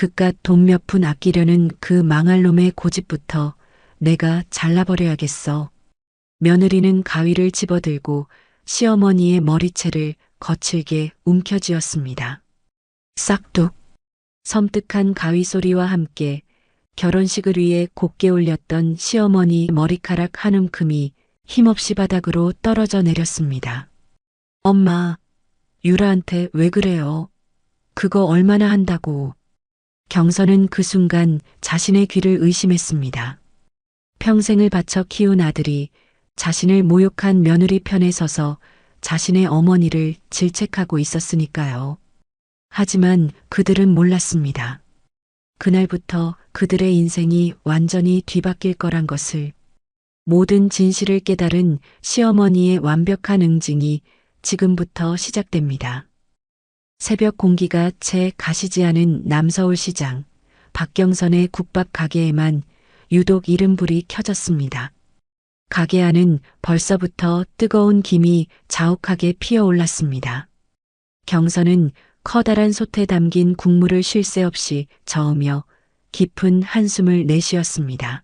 그깟 돈 몇 푼 아끼려는 그 망할 놈의 고집부터 내가 잘라버려야겠어. 며느리는 가위를 집어들고 시어머니의 머리채를 거칠게 움켜쥐었습니다. 싹둑. 섬뜩한 가위 소리와 함께 결혼식을 위해 곱게 올렸던 시어머니 머리카락 한 움큼이 힘없이 바닥으로 떨어져 내렸습니다. 엄마, 유라한테 왜 그래요? 그거 얼마나 한다고. 경선은 그 순간 자신의 귀를 의심했습니다. 평생을 바쳐 키운 아들이 자신을 모욕한 며느리 편에 서서 자신의 어머니를 질책하고 있었으니까요. 하지만 그들은 몰랐습니다. 그날부터 그들의 인생이 완전히 뒤바뀔 거란 것을. 모든 진실을 깨달은 시어머니의 완벽한 응징이 지금부터 시작됩니다. 새벽 공기가 채 가시지 않은 남서울시장, 박경선의 국밥 가게에만 유독 이른 불이 켜졌습니다. 가게 안은 벌써부터 뜨거운 김이 자욱하게 피어올랐습니다. 경선은 커다란 솥에 담긴 국물을 쉴 새 없이 저으며 깊은 한숨을 내쉬었습니다.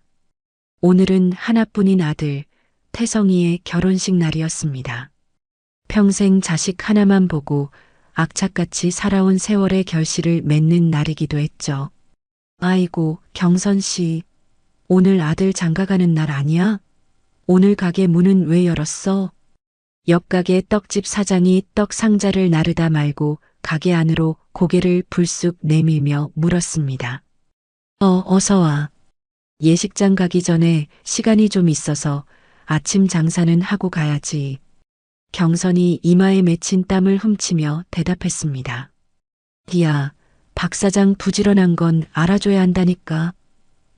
오늘은 하나뿐인 아들, 태성이의 결혼식 날이었습니다. 평생 자식 하나만 보고 악착같이 살아온 세월의 결실을 맺는 날이기도 했죠. 아이고, 경선 씨. 오늘 아들 장가가는 날 아니야? 오늘 가게 문은 왜 열었어? 옆 가게 떡집 사장이 떡 상자를 나르다 말고 가게 안으로 고개를 불쑥 내밀며 물었습니다. 어서 와. 예식장 가기 전에 시간이 좀 있어서 아침 장사는 하고 가야지. 경선이 이마에 맺힌 땀을 훔치며 대답했습니다. 디야, 박 사장 부지런한 건 알아줘야 한다니까.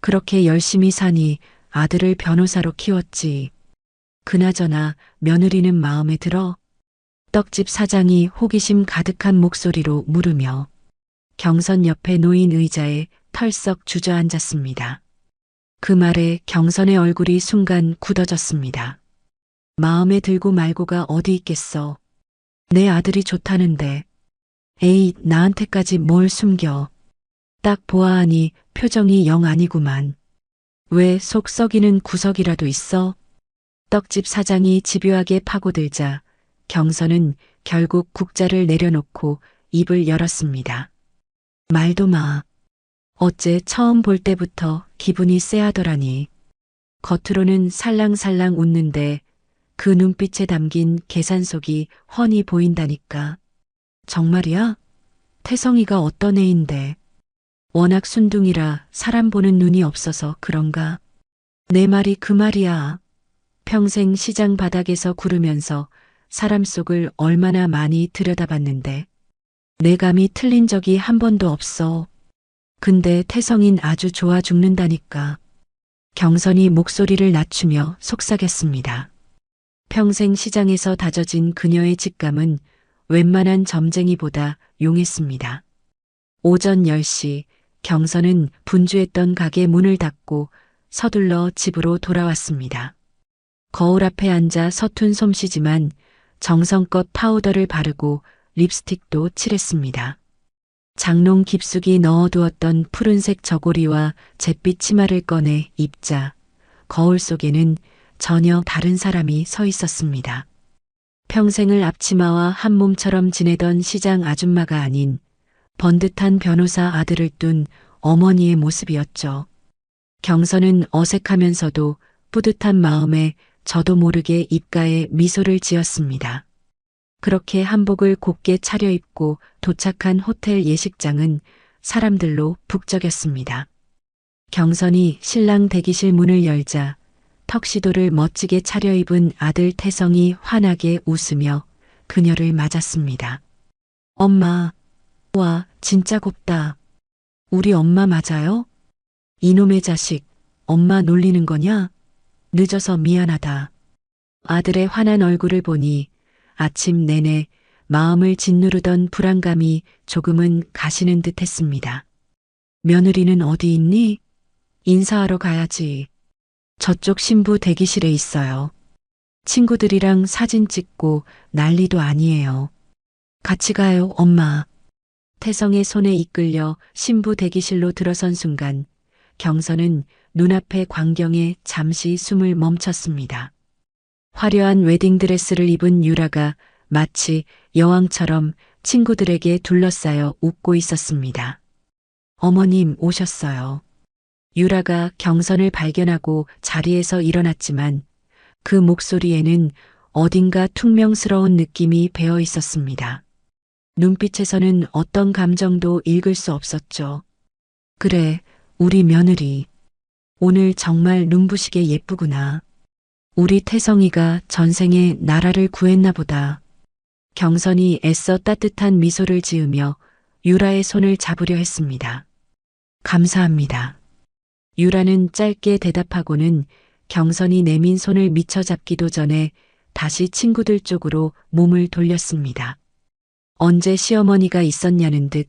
그렇게 열심히 사니 아들을 변호사로 키웠지. 그나저나 며느리는 마음에 들어? 떡집 사장이 호기심 가득한 목소리로 물으며 경선 옆에 놓인 의자에 털썩 주저앉았습니다. 그 말에 경선의 얼굴이 순간 굳어졌습니다. 마음에 들고 말고가 어디 있겠어. 내 아들이 좋다는데. 에이, 나한테까지 뭘 숨겨. 딱 보아하니 표정이 영 아니구만. 왜 속 썩이는 구석이라도 있어? 떡집 사장이 집요하게 파고들자 경선은 결국 국자를 내려놓고 입을 열었습니다. 말도 마. 어째 처음 볼 때부터 기분이 쎄하더라니. 겉으로는 살랑살랑 웃는데 그 눈빛에 담긴 계산속이 훤히 보인다니까. 정말이야? 태성이가 어떤 애인데. 워낙 순둥이라 사람 보는 눈이 없어서 그런가? 내 말이 그 말이야. 평생 시장 바닥에서 구르면서 사람 속을 얼마나 많이 들여다봤는데 내 감이 틀린 적이 한 번도 없어. 근데 태성인 아주 좋아 죽는다니까. 경선이 목소리를 낮추며 속삭였습니다. 평생 시장에서 다져진 그녀의 직감은 웬만한 점쟁이보다 용했습니다. 오전 10시 경선은 분주했던 가게 문을 닫고 서둘러 집으로 돌아왔습니다. 거울 앞에 앉아 서툰 솜씨지만 정성껏 파우더를 바르고 립스틱도 칠했습니다. 장롱 깊숙이 넣어두었던 푸른색 저고리와 잿빛 치마를 꺼내 입자 거울 속에는 전혀 다른 사람이 서 있었습니다. 평생을 앞치마와 한 몸처럼 지내던 시장 아줌마가 아닌 번듯한 변호사 아들을 둔 어머니의 모습이었죠. 경선은 어색하면서도 뿌듯한 마음에 저도 모르게 입가에 미소를 지었습니다. 그렇게 한복을 곱게 차려입고 도착한 호텔 예식장은 사람들로 북적였습니다. 경선이 신랑 대기실 문을 열자 턱시도를 멋지게 차려입은 아들 태성이 환하게 웃으며 그녀를 맞았습니다. 엄마, 와, 진짜 곱다. 우리 엄마 맞아요? 이놈의 자식, 엄마 놀리는 거냐? 늦어서 미안하다. 아들의 환한 얼굴을 보니 아침 내내 마음을 짓누르던 불안감이 조금은 가시는 듯 했습니다. 며느리는 어디 있니? 인사하러 가야지. 저쪽 신부 대기실에 있어요. 친구들이랑 사진 찍고 난리도 아니에요. 같이 가요, 엄마. 태성의 손에 이끌려 신부 대기실로 들어선 순간 경선은 눈앞의 광경에 잠시 숨을 멈췄습니다. 화려한 웨딩드레스를 입은 유라가 마치 여왕처럼 친구들에게 둘러싸여 웃고 있었습니다. 어머님 오셨어요. 유라가 경선을 발견하고 자리에서 일어났지만 그 목소리에는 어딘가 퉁명스러운 느낌이 배어 있었습니다. 눈빛에서는 어떤 감정도 읽을 수 없었죠. 그래, 우리 며느리. 오늘 정말 눈부시게 예쁘구나. 우리 태성이가 전생에 나라를 구했나 보다. 경선이 애써 따뜻한 미소를 지으며 유라의 손을 잡으려 했습니다. 감사합니다. 유라는 짧게 대답하고는 경선이 내민 손을 미처 잡기도 전에 다시 친구들 쪽으로 몸을 돌렸습니다. 언제 시어머니가 있었냐는 듯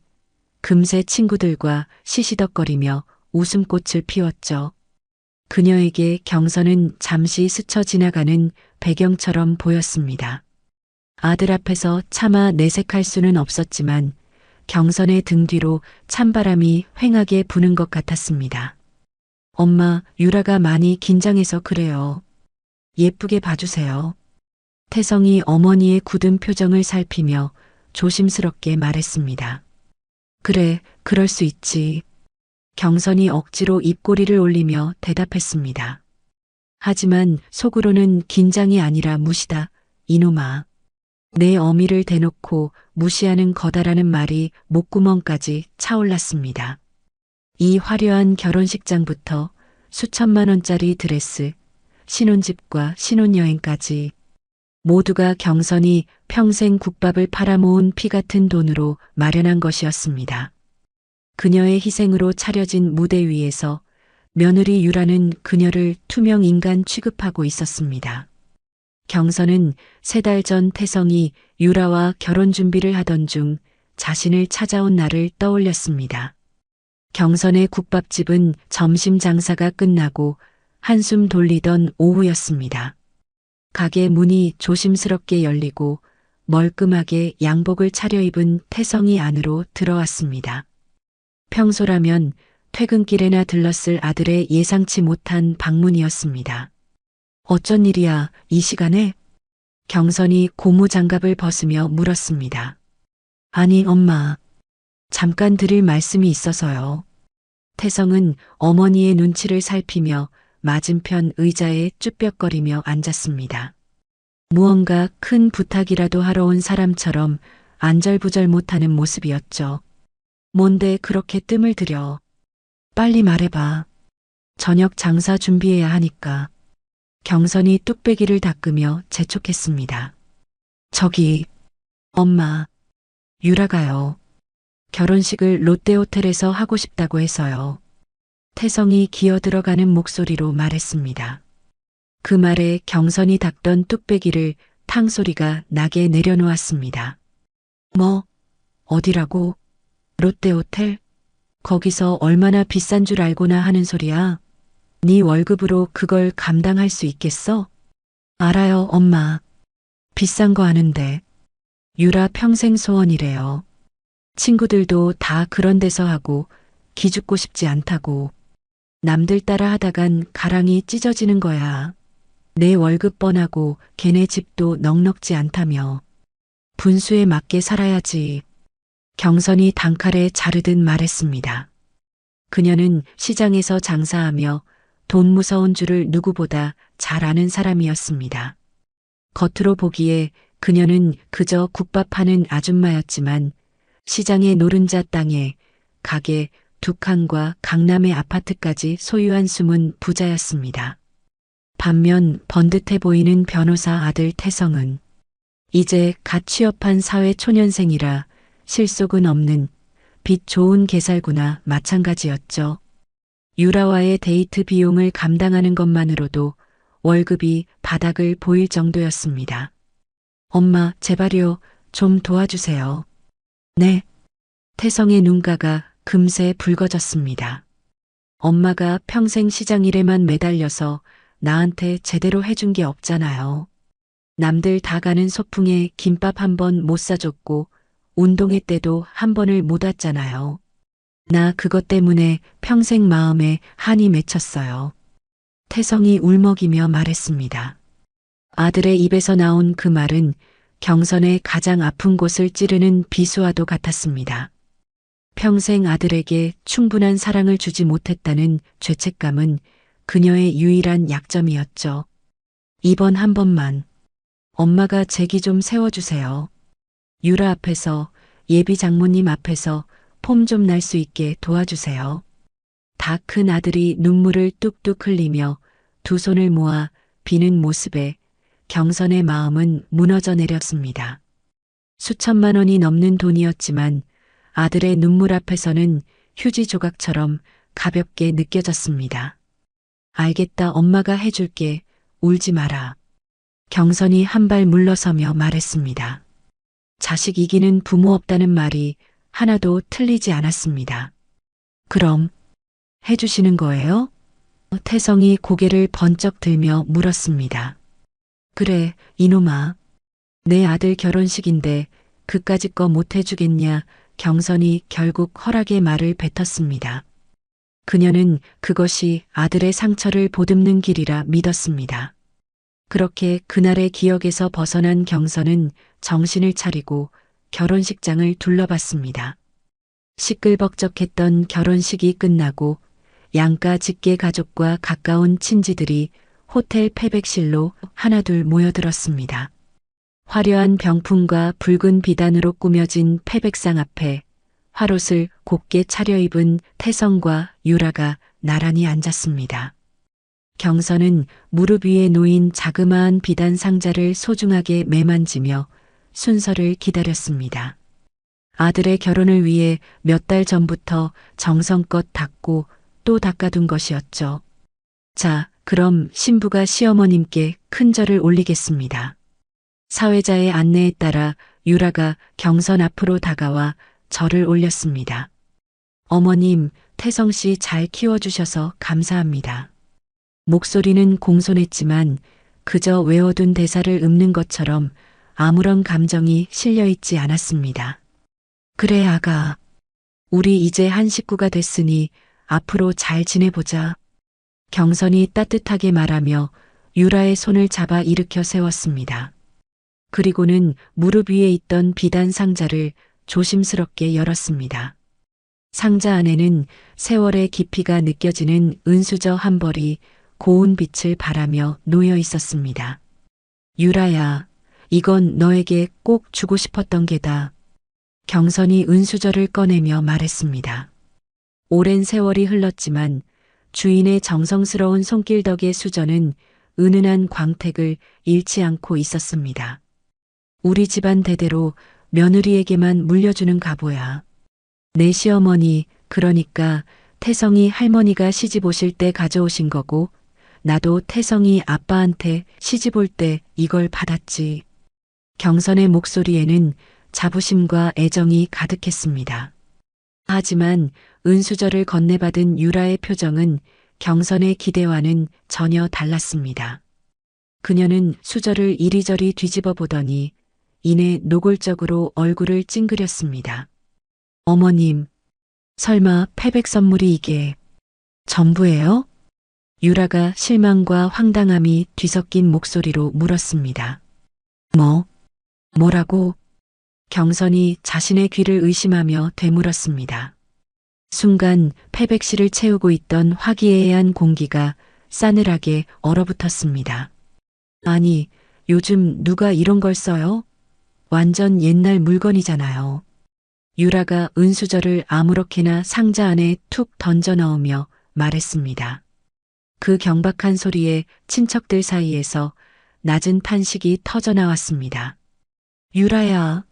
금세 친구들과 시시덕거리며 웃음꽃을 피웠죠. 그녀에게 경선은 잠시 스쳐 지나가는 배경처럼 보였습니다. 아들 앞에서 차마 내색할 수는 없었지만 경선의 등 뒤로 찬바람이 휑하게 부는 것 같았습니다. 엄마, 유라가 많이 긴장해서 그래요. 예쁘게 봐주세요. 태성이 어머니의 굳은 표정을 살피며 조심스럽게 말했습니다. 그래, 그럴 수 있지. 경선이 억지로 입꼬리를 올리며 대답했습니다. 하지만 속으로는 긴장이 아니라 무시다. 이놈아. 내 어미를 대놓고 무시하는 거다라는 말이 목구멍까지 차올랐습니다. 이 화려한 결혼식장부터 수천만 원짜리 드레스, 신혼집과 신혼여행까지 모두가 경선이 평생 국밥을 팔아모은 피 같은 돈으로 마련한 것이었습니다. 그녀의 희생으로 차려진 무대 위에서 며느리 유라는 그녀를 투명 인간 취급하고 있었습니다. 경선은 3달 전 태성이 유라와 결혼 준비를 하던 중 자신을 찾아온 날을 떠올렸습니다. 경선의 국밥집은 점심 장사가 끝나고 한숨 돌리던 오후였습니다. 가게 문이 조심스럽게 열리고 멀끔하게 양복을 차려입은 태성이 안으로 들어왔습니다. 평소라면 퇴근길에나 들렀을 아들의 예상치 못한 방문이었습니다. 어쩐 일이야, 이 시간에? 경선이 고무장갑을 벗으며 물었습니다. 아니, 엄마. 잠깐 드릴 말씀이 있어서요. 태성은 어머니의 눈치를 살피며 맞은편 의자에 쭈뼛거리며 앉았습니다. 무언가 큰 부탁이라도 하러 온 사람처럼 안절부절 못하는 모습이었죠. 뭔데 그렇게 뜸을 들여. 빨리 말해봐. 저녁 장사 준비해야 하니까. 경선이 뚝배기를 닦으며 재촉했습니다. 저기, 엄마, 유라가요. 결혼식을 롯데호텔에서 하고 싶다고 해서요. 태성이 기어 들어가는 목소리로 말했습니다. 그 말에 경선이 닦던 뚝배기를 탕소리가 나게 내려놓았습니다. 뭐, 어디라고? 롯데호텔? 거기서 얼마나 비싼 줄 알고나 하는 소리야? 네 월급으로 그걸 감당할 수 있겠어? 알아요, 엄마. 비싼 거 아는데. 유라 평생 소원이래요. 친구들도 다 그런 데서 하고 기죽고 싶지 않다고. 남들 따라 하다간 가랑이 찢어지는 거야. 내 월급 뻔하고 걔네 집도 넉넉지 않다며. 분수에 맞게 살아야지. 경선이 단칼에 자르듯 말했습니다. 그녀는 시장에서 장사하며 돈 무서운 줄을 누구보다 잘 아는 사람이었습니다. 겉으로 보기에 그녀는 그저 국밥 파는 아줌마였지만 시장의 노른자 땅에 가게 2칸과 강남의 아파트까지 소유한 숨은 부자였습니다. 반면 번듯해 보이는 변호사 아들 태성은 이제 갓 취업한 사회 초년생이라 실속은 없는 빚 좋은 개살구나 마찬가지였죠. 유라와의 데이트 비용을 감당하는 것만으로도 월급이 바닥을 보일 정도였습니다. 엄마, 제발요, 좀 도와주세요. 네. 태성의 눈가가 금세 붉어졌습니다. 엄마가 평생 시장 일에만 매달려서 나한테 제대로 해준 게 없잖아요. 남들 다 가는 소풍에 김밥 한 번 못 사줬고 운동회 때도 한 번을 못 왔잖아요. 나 그것 때문에 평생 마음에 한이 맺혔어요. 태성이 울먹이며 말했습니다. 아들의 입에서 나온 그 말은 경선의 가장 아픈 곳을 찌르는 비수와도 같았습니다. 평생 아들에게 충분한 사랑을 주지 못했다는 죄책감은 그녀의 유일한 약점이었죠. 이번 한 번만 엄마가 제기 좀 세워주세요. 유라 앞에서, 예비 장모님 앞에서 폼 좀 날 수 있게 도와주세요. 다 큰 아들이 눈물을 뚝뚝 흘리며 두 손을 모아 비는 모습에 경선의 마음은 무너져 내렸습니다. 수천만 원이 넘는 돈이었지만 아들의 눈물 앞에서는 휴지 조각처럼 가볍게 느껴졌습니다. 알겠다, 엄마가 해줄게. 울지 마라. 경선이 한 발 물러서며 말했습니다. 자식 이기는 부모 없다는 말이 하나도 틀리지 않았습니다. 그럼 해주시는 거예요? 태성이 고개를 번쩍 들며 물었습니다. 그래, 이놈아. 내 아들 결혼식인데 그까짓 거 못 해주겠냐. 경선이 결국 허락의 말을 뱉었습니다. 그녀는 그것이 아들의 상처를 보듬는 길이라 믿었습니다. 그렇게 그날의 기억에서 벗어난 경선은 정신을 차리고 결혼식장을 둘러봤습니다. 시끌벅적했던 결혼식이 끝나고 양가 직계 가족과 가까운 친지들이 호텔 패백실로 하나둘 모여들었습니다. 화려한 병풍과 붉은 비단으로 꾸며진 패백상 앞에 화롯을 곱게 차려입은 태성과 유라가 나란히 앉았습니다. 경선은 무릎 위에 놓인 자그마한 비단 상자를 소중하게 매만지며 순서를 기다렸습니다. 아들의 결혼을 위해 몇 달 전부터 정성껏 닦고 또 닦아둔 것이었죠. 자, 그럼 신부가 시어머님께 큰 절을 올리겠습니다. 사회자의 안내에 따라 유라가 경선 앞으로 다가와 절을 올렸습니다. 어머님, 태성 씨 잘 키워주셔서 감사합니다. 목소리는 공손했지만 그저 외워둔 대사를 읊는 것처럼 아무런 감정이 실려있지 않았습니다. 그래, 아가. 우리 이제 한 식구가 됐으니 앞으로 잘 지내보자. 경선이 따뜻하게 말하며 유라의 손을 잡아 일으켜 세웠습니다. 그리고는 무릎 위에 있던 비단 상자를 조심스럽게 열었습니다. 상자 안에는 세월의 깊이가 느껴지는 은수저 한 벌이 고운 빛을 발하며 놓여 있었습니다. 유라야, 이건 너에게 꼭 주고 싶었던 게다. 경선이 은수저를 꺼내며 말했습니다. 오랜 세월이 흘렀지만 주인의 정성스러운 손길 덕의 수저는 은은한 광택을 잃지 않고 있었습니다. 우리 집안 대대로 며느리에게만 물려주는 갑오야. 내 시어머니, 그러니까 태성이 할머니가 시집 오실 때 가져오신 거고, 나도 태성이 아빠한테 시집 올 때 이걸 받았지. 경선의 목소리에는 자부심과 애정이 가득했습니다. 하지만 은수저를 건네받은 유라의 표정은 경선의 기대와는 전혀 달랐습니다. 그녀는 수저를 이리저리 뒤집어 보더니 이내 노골적으로 얼굴을 찡그렸습니다. 어머님, 설마 패백 선물이 이게 전부예요? 유라가 실망과 황당함이 뒤섞인 목소리로 물었습니다. 뭐라고? 경선이 자신의 귀를 의심하며 되물었습니다. 순간 패백실을 채우고 있던 화기애애한 공기가 싸늘하게 얼어붙었습니다. 아니, 요즘 누가 이런 걸 써요? 완전 옛날 물건이잖아요. 유라가 은수저를 아무렇게나 상자 안에 툭 던져 넣으며 말했습니다. 그 경박한 소리에 친척들 사이에서 낮은 탄식이 터져 나왔습니다. 유라야,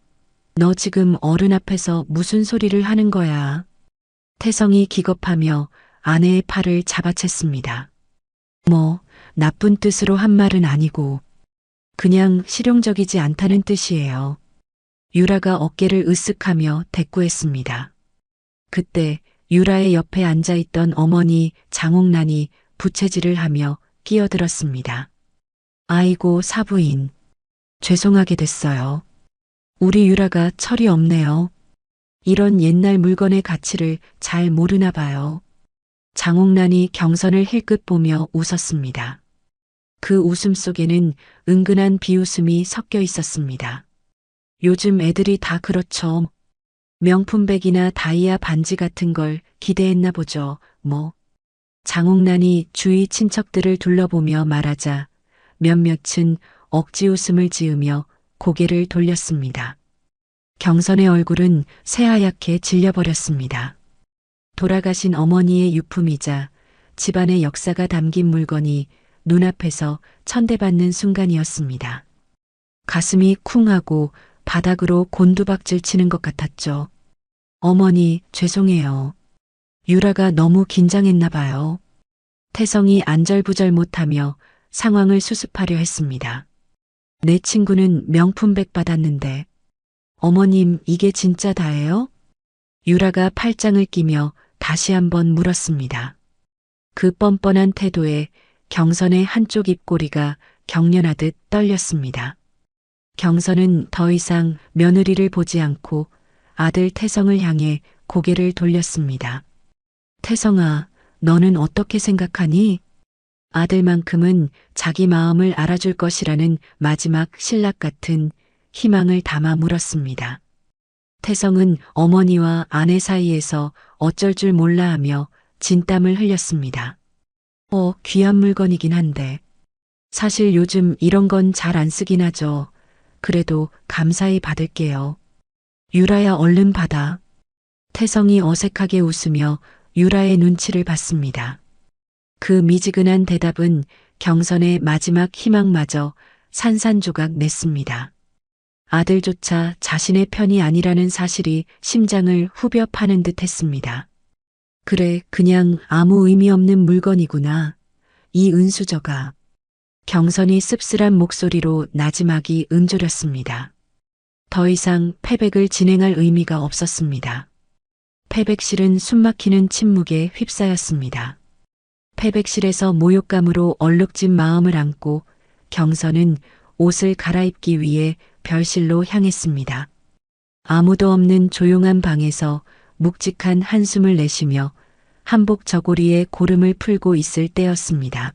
너 지금 어른 앞에서 무슨 소리를 하는 거야? 태성이 기겁하며 아내의 팔을 잡아챘습니다. 나쁜 뜻으로 한 말은 아니고 그냥 실용적이지 않다는 뜻이에요. 유라가 어깨를 으쓱하며 대꾸했습니다. 그때 유라의 옆에 앉아있던 어머니 장옥란이 부채질을 하며 끼어들었습니다. 아이고, 사부인. 죄송하게 됐어요. 우리 유라가 철이 없네요. 이런 옛날 물건의 가치를 잘 모르나 봐요. 장옥란이 경선을 힐끗 보며 웃었습니다. 그 웃음 속에는 은근한 비웃음이 섞여 있었습니다. 요즘 애들이 다 그렇죠. 명품백이나 다이아 반지 같은 걸 기대했나 보죠. 뭐. 장옥란이 주위 친척들을 둘러보며 말하자 몇몇은 억지 웃음을 지으며 고개를 돌렸습니다. 경선의 얼굴은 새하얗게 질려버렸습니다. 돌아가신 어머니의 유품이자 집안의 역사가 담긴 물건이 눈앞에서 천대받는 순간이었습니다. 가슴이 쿵하고 바닥으로 곤두박질 치는 것 같았죠. 어머니, 죄송해요. 유라가 너무 긴장했나 봐요. 태성이 안절부절 못하며 상황을 수습하려 했습니다. 내 친구는 명품백 받았는데 어머님 이게 진짜 다예요? 유라가 팔짱을 끼며 다시 한번 물었습니다. 그 뻔뻔한 태도에 경선의 한쪽 입꼬리가 경련하듯 떨렸습니다. 경선은 더 이상 며느리를 보지 않고 아들 태성을 향해 고개를 돌렸습니다. 태성아, 너는 어떻게 생각하니? 아들만큼은 자기 마음을 알아줄 것이라는 마지막 신락 같은 희망을 담아 물었습니다. 태성은 어머니와 아내 사이에서 어쩔 줄 몰라 하며 진땀을 흘렸습니다. 귀한 물건이긴 한데. 사실 요즘 이런 건 잘 안 쓰긴 하죠. 그래도 감사히 받을게요. 유라야 얼른 받아. 태성이 어색하게 웃으며 유라의 눈치를 봤습니다. 그 미지근한 대답은 경선의 마지막 희망마저 산산조각 냈습니다. 아들조차 자신의 편이 아니라는 사실이 심장을 후벼 파는 듯 했습니다. 그래, 그냥 아무 의미 없는 물건이구나. 이 은수저가. 경선이 씁쓸한 목소리로 나지막이 음조렸습니다. 더 이상 패백을 진행할 의미가 없었습니다. 패백실은 숨막히는 침묵에 휩싸였습니다. 패백실에서 모욕감으로 얼룩진 마음을 안고 경선은 옷을 갈아입기 위해 별실로 향했습니다. 아무도 없는 조용한 방에서 묵직한 한숨을 내쉬며 한복 저고리에 고름을 풀고 있을 때였습니다.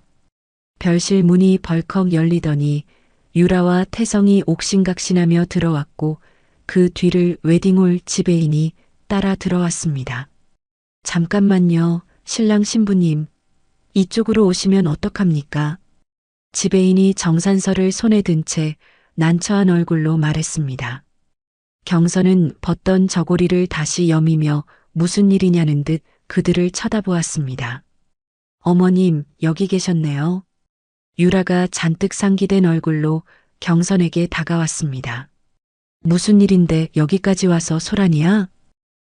별실 문이 벌컥 열리더니 유라와 태성이 옥신각신하며 들어왔고 그 뒤를 웨딩홀 지배인이 따라 들어왔습니다. 잠깐만요, 신랑 신부님. 이쪽으로 오시면 어떡합니까? 지배인이 정산서를 손에 든 채 난처한 얼굴로 말했습니다. 경선은 벗던 저고리를 다시 여미며 무슨 일이냐는 듯 그들을 쳐다보았습니다. 어머님, 여기 계셨네요. 유라가 잔뜩 상기된 얼굴로 경선에게 다가왔습니다. 무슨 일인데 여기까지 와서 소란이야?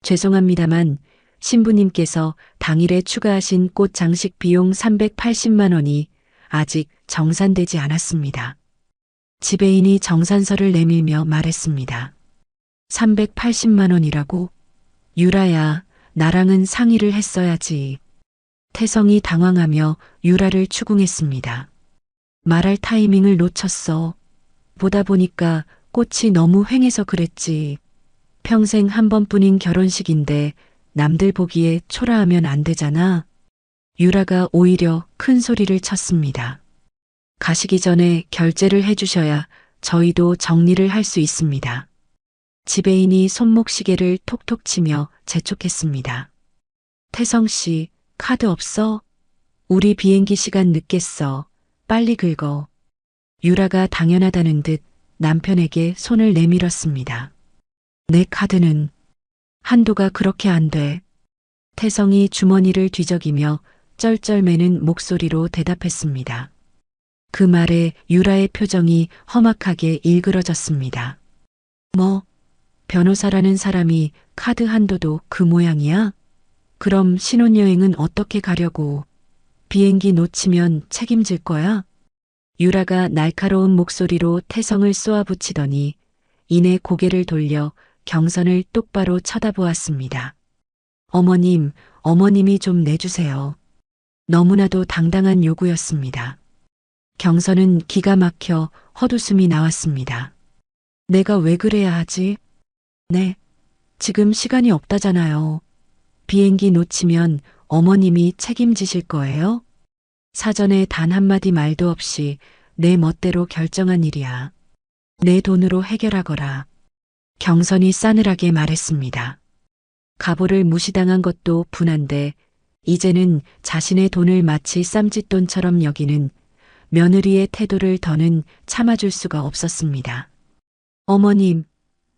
죄송합니다만 신부님께서 당일에 추가하신 꽃 장식 비용 380만 원이 아직 정산되지 않았습니다. 지배인이 정산서를 내밀며 말했습니다. 380만 원이라고? 유라야, 나랑은 상의를 했어야지. 태성이 당황하며 유라를 추궁했습니다. 말할 타이밍을 놓쳤어. 보다 보니까 꽃이 너무 휑해서 그랬지. 평생 한 번뿐인 결혼식인데 남들 보기에 초라하면 안 되잖아. 유라가 오히려 큰 소리를 쳤습니다. 가시기 전에 결제를 해주셔야 저희도 정리를 할 수 있습니다. 지배인이 손목시계를 톡톡 치며 재촉했습니다. 태성 씨, 카드 없어? 우리 비행기 시간 늦겠어. 빨리 긁어. 유라가 당연하다는 듯 남편에게 손을 내밀었습니다. 내 카드는 한도가 그렇게 안 돼. 태성이 주머니를 뒤적이며 쩔쩔매는 목소리로 대답했습니다. 그 말에 유라의 표정이 험악하게 일그러졌습니다. 뭐, 변호사라는 사람이 카드 한도도 그 모양이야? 그럼 신혼여행은 어떻게 가려고? 비행기 놓치면 책임질 거야? 유라가 날카로운 목소리로 태성을 쏘아붙이더니 이내 고개를 돌려 경선을 똑바로 쳐다보았습니다. 어머님, 어머님이 좀 내주세요. 너무나도 당당한 요구였습니다. 경선은 기가 막혀 헛웃음이 나왔습니다. 내가 왜 그래야 하지? 네, 지금 시간이 없다잖아요. 비행기 놓치면 어머님이 책임지실 거예요? 사전에 단 한마디 말도 없이 내 멋대로 결정한 일이야. 내 돈으로 해결하거라. 경선이 싸늘하게 말했습니다. 가보를 무시당한 것도 분한데 이제는 자신의 돈을 마치 쌈짓돈처럼 여기는 며느리의 태도를 더는 참아줄 수가 없었습니다. 어머님,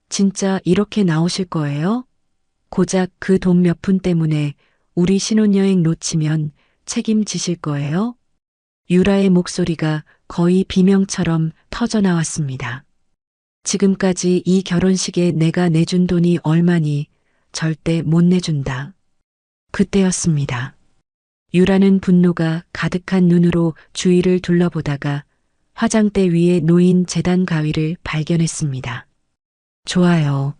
진짜 이렇게 나오실 거예요? 고작 그 돈 몇 푼 때문에 우리 신혼여행 놓치면 책임지실 거예요? 유라의 목소리가 거의 비명처럼 터져 나왔습니다. 지금까지 이 결혼식에 내가 내준 돈이 얼마니 절대 못 내준다. 그때였습니다. 유라는 분노가 가득한 눈으로 주위를 둘러보다가 화장대 위에 놓인 재단 가위를 발견했습니다. 좋아요.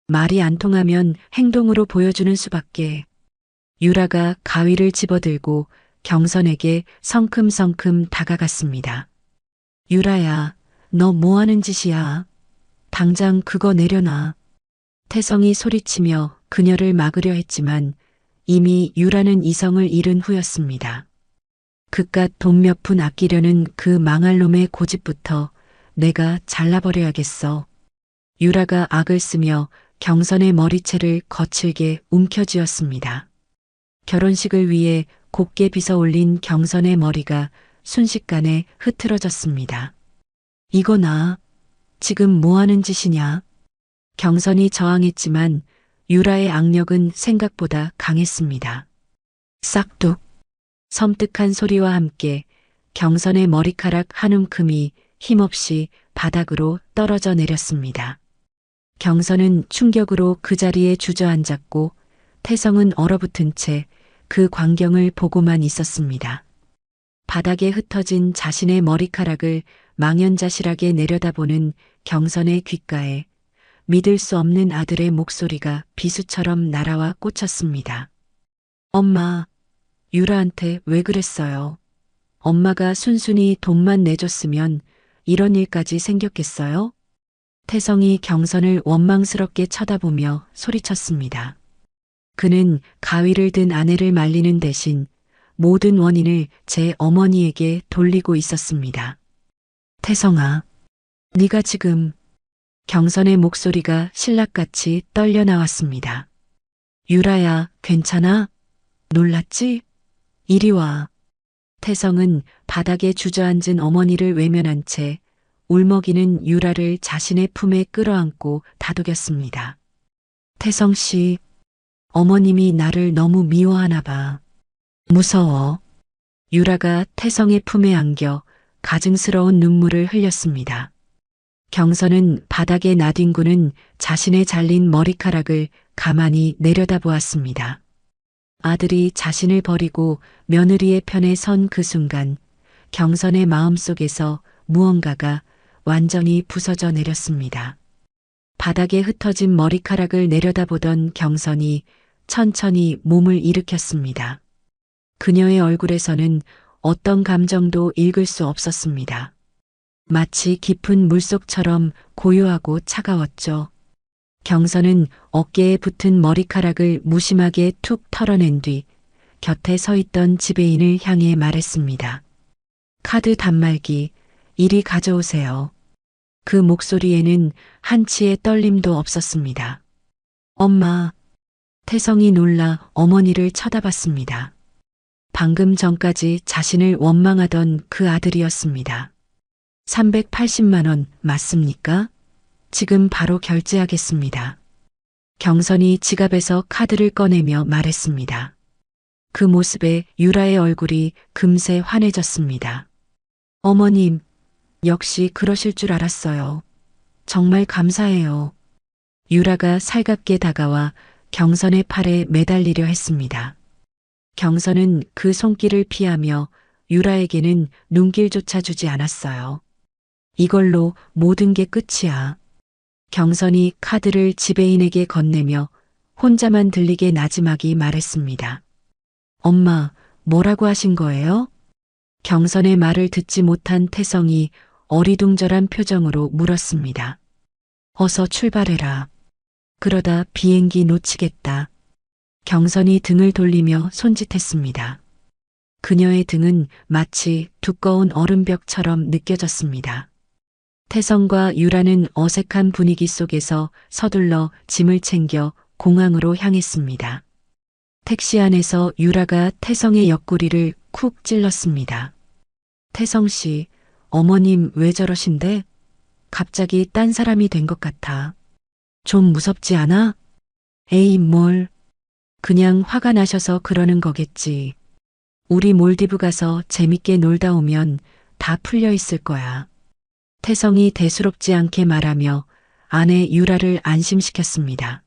말이 안 통하면 행동으로 보여주는 수밖에. 유라가 가위를 집어들고 경선에게 성큼성큼 다가갔습니다. 유라야, 너 뭐 하는 짓이야? 당장 그거 내려놔. 태성이 소리치며 그녀를 막으려 했지만 이미 유라는 이성을 잃은 후였습니다. 그깟 돈 몇 푼 아끼려는 그 망할 놈의 고집부터 내가 잘라버려야겠어. 유라가 악을 쓰며 경선의 머리채를 거칠게 움켜쥐었습니다. 결혼식을 위해 곱게 빗어 올린 경선의 머리가 순식간에 흐트러졌습니다. 이거 나 지금 뭐 하는 짓이냐? 경선이 저항했지만 유라의 악력은 생각보다 강했습니다. 싹둑. 섬뜩한 소리와 함께 경선의 머리카락 한 움큼이 힘없이 바닥으로 떨어져 내렸습니다. 경선은 충격으로 그 자리에 주저앉았고 태성은 얼어붙은 채 그 광경을 보고만 있었습니다. 바닥에 흩어진 자신의 머리카락을 망연자실하게 내려다보는 경선의 귓가에 믿을 수 없는 아들의 목소리가 비수처럼 날아와 꽂혔습니다. 엄마, 유라한테 왜 그랬어요? 엄마가 순순히 돈만 내줬으면 이런 일까지 생겼겠어요? 태성이 경선을 원망스럽게 쳐다보며 소리쳤습니다. 그는 가위를 든 아내를 말리는 대신 모든 원인을 제 어머니에게 돌리고 있었습니다. 태성아, 네가 지금. 경선의 목소리가 신락같이 떨려 나왔습니다. 유라야, 괜찮아? 놀랐지? 이리 와. 태성은 바닥에 주저앉은 어머니를 외면한 채 울먹이는 유라를 자신의 품에 끌어안고 다독였습니다. 태성 씨, 어머님이 나를 너무 미워하나 봐. 무서워. 유라가 태성의 품에 안겨 가증스러운 눈물을 흘렸습니다. 경선은 바닥에 나뒹구는 자신의 잘린 머리카락을 가만히 내려다보았습니다. 아들이 자신을 버리고 며느리의 편에 선 그 순간 경선의 마음속에서 무언가가 완전히 부서져 내렸습니다. 바닥에 흩어진 머리카락을 내려다보던 경선이 천천히 몸을 일으켰습니다. 그녀의 얼굴에서는 어떤 감정도 읽을 수 없었습니다. 마치 깊은 물속처럼 고요하고 차가웠죠. 경선은 어깨에 붙은 머리카락을 무심하게 툭 털어낸 뒤 곁에 서 있던 지배인을 향해 말했습니다. 카드 단말기, 이리 가져오세요. 그 목소리에는 한치의 떨림도 없었습니다. 엄마, 태성이 놀라 어머니를 쳐다봤습니다. 방금 전까지 자신을 원망하던 그 아들이었습니다. 380만 원 맞습니까? 지금 바로 결제하겠습니다. 경선이 지갑에서 카드를 꺼내며 말했습니다. 그 모습에 유라의 얼굴이 금세 환해졌습니다. 어머님, 역시 그러실 줄 알았어요. 정말 감사해요. 유라가 살갑게 다가와 경선의 팔에 매달리려 했습니다. 경선은 그 손길을 피하며 유라에게는 눈길조차 주지 않았어요. 이걸로 모든 게 끝이야. 경선이 카드를 지배인에게 건네며 혼자만 들리게 나지막이 말했습니다. 엄마, 뭐라고 하신 거예요? 경선의 말을 듣지 못한 태성이 어리둥절한 표정으로 물었습니다. 어서 출발해라. 그러다 비행기 놓치겠다. 경선이 등을 돌리며 손짓했습니다. 그녀의 등은 마치 두꺼운 얼음벽처럼 느껴졌습니다. 태성과 유라는 어색한 분위기 속에서 서둘러 짐을 챙겨 공항으로 향했습니다. 택시 안에서 유라가 태성의 옆구리를 쿡 찔렀습니다. 태성 씨, 어머님 왜 저러신데? 갑자기 딴 사람이 된 것 같아. 좀 무섭지 않아? 에이, 뭘. 그냥 화가 나셔서 그러는 거겠지. 우리 몰디브 가서 재밌게 놀다 오면 다 풀려 있을 거야. 태성이 대수롭지 않게 말하며 아내 유라를 안심시켰습니다.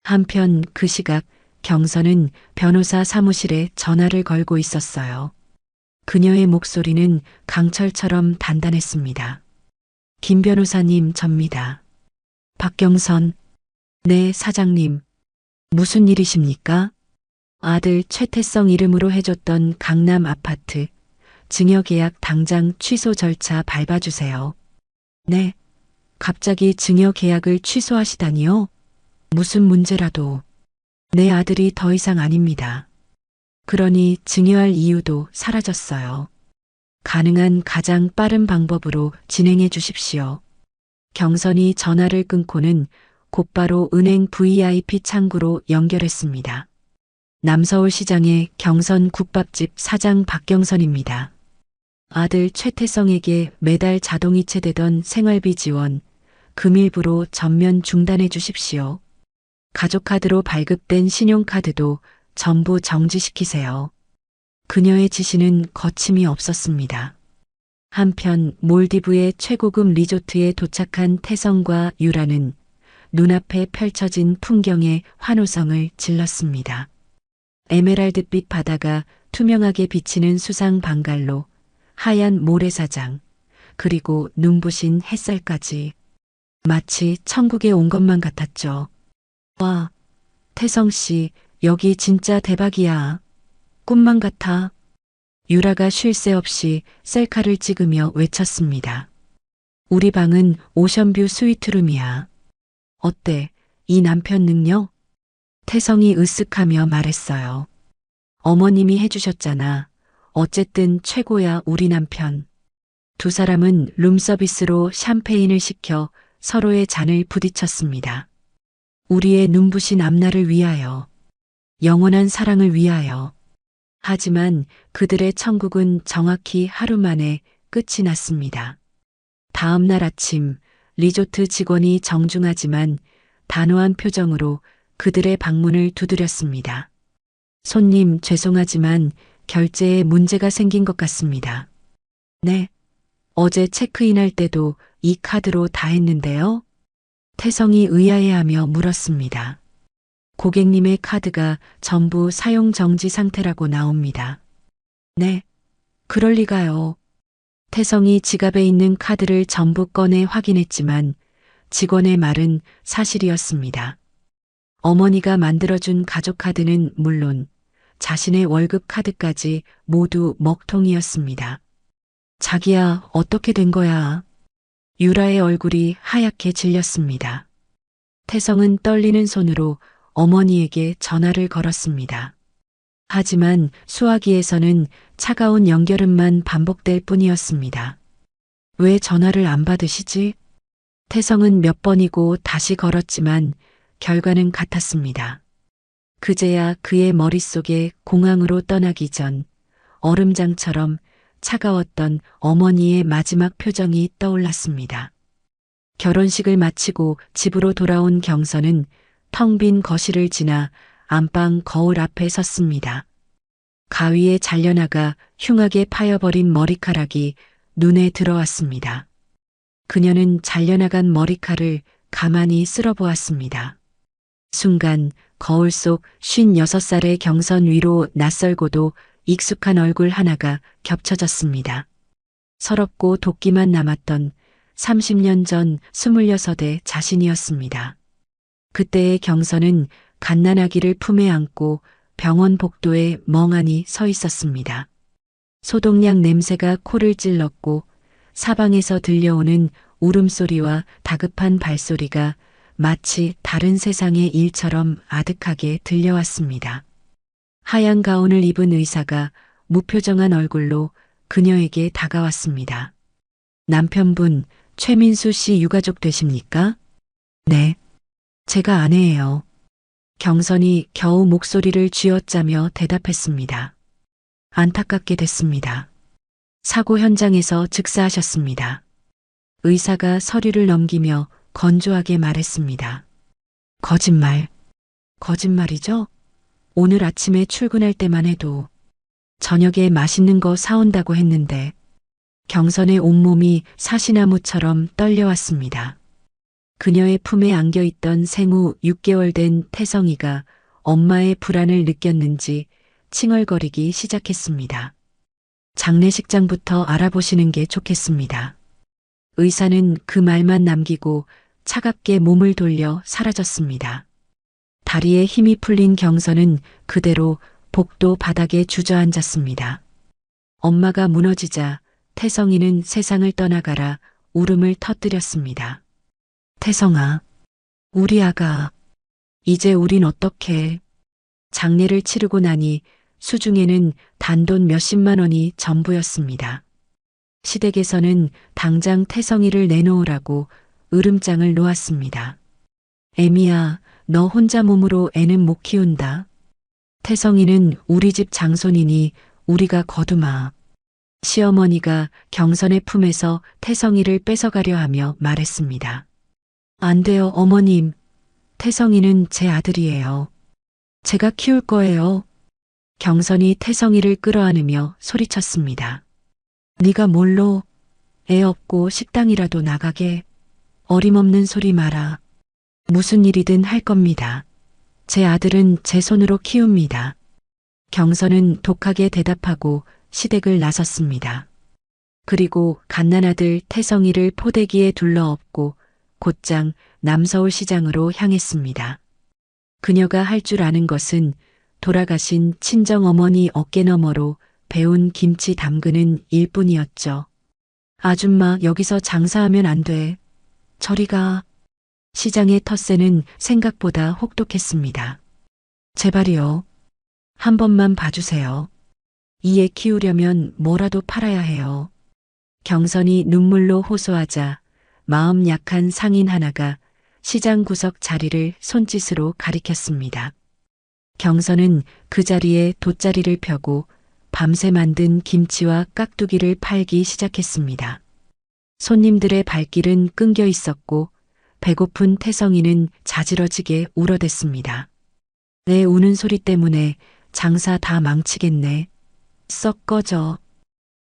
한편 그 시각 경선은 변호사 사무실에 전화를 걸고 있었어요. 그녀의 목소리는 강철처럼 단단했습니다. 김 변호사님, 접니다. 박경선. 네, 사장님. 무슨 일이십니까? 아들 최태성 이름으로 해줬던 강남 아파트 증여계약 당장 취소 절차 밟아주세요. 네. 갑자기 증여계약을 취소하시다니요? 무슨 문제라도. 내 아들이 더 이상 아닙니다. 그러니 증여할 이유도 사라졌어요. 가능한 가장 빠른 방법으로 진행해 주십시오. 경선이 전화를 끊고는 곧바로 은행 VIP 창구로 연결했습니다. 남서울시장의 경선 국밥집 사장 박경선입니다. 아들 최태성에게 매달 자동이체되던 생활비 지원, 금일부로 전면 중단해 주십시오. 가족카드로 발급된 신용카드도 전부 정지시키세요. 그녀의 지시는 거침이 없었습니다. 한편 몰디브의 최고급 리조트에 도착한 태성과 유라는 눈앞에 펼쳐진 풍경에 환호성을 질렀습니다. 에메랄드빛 바다가 투명하게 비치는 수상 방갈로, 하얀 모래사장, 그리고 눈부신 햇살까지 마치 천국에 온 것만 같았죠. 와, 태성 씨, 여기 진짜 대박이야. 꿈만 같아. 유라가 쉴 새 없이 셀카를 찍으며 외쳤습니다. 우리 방은 오션뷰 스위트룸이야. 어때? 이 남편 능력? 태성이 으쓱하며 말했어요. 어머님이 해주셨잖아. 어쨌든 최고야, 우리 남편. 두 사람은 룸서비스로 샴페인을 시켜 서로의 잔을 부딪혔습니다. 우리의 눈부신 앞날을 위하여. 영원한 사랑을 위하여. 하지만 그들의 천국은 정확히 하루 만에 끝이 났습니다. 다음 날 아침 리조트 직원이 정중하지만 단호한 표정으로 그들의 방문을 두드렸습니다. 손님, 죄송하지만 결제에 문제가 생긴 것 같습니다. 네. 어제 체크인할 때도 이 카드로 다 했는데요. 태성이 의아해하며 물었습니다. 고객님의 카드가 전부 사용 정지 상태라고 나옵니다. 네. 그럴 리가요. 태성이 지갑에 있는 카드를 전부 꺼내 확인했지만 직원의 말은 사실이었습니다. 어머니가 만들어준 가족카드는 물론 자신의 월급 카드까지 모두 먹통이었습니다. 자기야, 어떻게 된 거야? 유라의 얼굴이 하얗게 질렸습니다. 태성은 떨리는 손으로 어머니에게 전화를 걸었습니다. 하지만 수화기에서는 차가운 연결음만 반복될 뿐이었습니다. 왜 전화를 안 받으시지? 태성은 몇 번이고 다시 걸었지만 결과는 같았습니다. 그제야 그의 머릿속에 공항으로 떠나기 전 얼음장처럼 차가웠던 어머니의 마지막 표정이 떠올랐습니다. 결혼식을 마치고 집으로 돌아온 경선은 텅 빈 거실을 지나 안방 거울 앞에 섰습니다. 가위에 잘려나가 흉하게 파여버린 머리카락이 눈에 들어왔습니다. 그녀는 잘려나간 머리칼을 가만히 쓸어보았습니다. 순간 거울 속 56살의 경선 위로 낯설고도 익숙한 얼굴 하나가 겹쳐졌습니다. 서럽고 도끼만 남았던 30년 전 26의 자신이었습니다. 그때의 경선은 갓난아기를 품에 안고 병원 복도에 멍하니 서 있었습니다. 소독약 냄새가 코를 찔렀고 사방에서 들려오는 울음소리와 다급한 발소리가 마치 다른 세상의 일처럼 아득하게 들려왔습니다. 하얀 가운을 입은 의사가 무표정한 얼굴로 그녀에게 다가왔습니다. 남편분, 최민수 씨 유가족 되십니까? 네. 제가 아내예요. 경선이 겨우 목소리를 쥐어짜며 대답했습니다. 안타깝게 됐습니다. 사고 현장에서 즉사하셨습니다. 의사가 서류를 넘기며 건조하게 말했습니다. 거짓말. 거짓말이죠? 오늘 아침에 출근할 때만 해도 저녁에 맛있는 거 사온다고 했는데 경선의 온몸이 사시나무처럼 떨려왔습니다. 그녀의 품에 안겨있던 생후 6개월 된 태성이가 엄마의 불안을 느꼈는지 칭얼거리기 시작했습니다. 장례식장부터 알아보시는 게 좋겠습니다. 의사는 그 말만 남기고 차갑게 몸을 돌려 사라졌습니다. 다리에 힘이 풀린 경선은 그대로 복도 바닥에 주저앉았습니다. 엄마가 무너지자 태성이는 세상을 떠나가라 울음을 터뜨렸습니다. 태성아, 우리 아가, 이제 우린 어떡해. 장례를 치르고 나니 수중에는 단돈 몇십만 원이 전부였습니다. 시댁에서는 당장 태성이를 내놓으라고 으름장을 놓았습니다. 애미야, 너 혼자 몸으로 애는 못 키운다. 태성이는 우리 집 장손이니 우리가 거두마. 시어머니가 경선의 품에서 태성이를 뺏어가려 하며 말했습니다. 안 돼요, 어머님. 태성이는 제 아들이에요. 제가 키울 거예요. 경선이 태성이를 끌어안으며 소리쳤습니다. 네가 뭘로 애 없고 식당이라도 나가게. 어림없는 소리 마라. 무슨 일이든 할 겁니다. 제 아들은 제 손으로 키웁니다. 경선은 독하게 대답하고 시댁을 나섰습니다. 그리고 갓난아들 태성이를 포대기에 둘러엎고 곧장 남서울시장으로 향했습니다. 그녀가 할 줄 아는 것은 돌아가신 친정어머니 어깨너머로 배운 김치 담그는 일뿐이었죠. 아줌마, 여기서 장사하면 안 돼. 저리 가. 시장의 텃세는 생각보다 혹독했습니다. 제발이요. 한 번만 봐주세요. 이 애 키우려면 뭐라도 팔아야 해요. 경선이 눈물로 호소하자 마음 약한 상인 하나가 시장 구석 자리를 손짓으로 가리켰습니다. 경선은 그 자리에 돗자리를 펴고 밤새 만든 김치와 깍두기를 팔기 시작했습니다. 손님들의 발길은 끊겨 있었고 배고픈 태성이는 자지러지게 울어댔습니다. 내 우는 소리 때문에 장사 다 망치겠네. 썩 꺼져.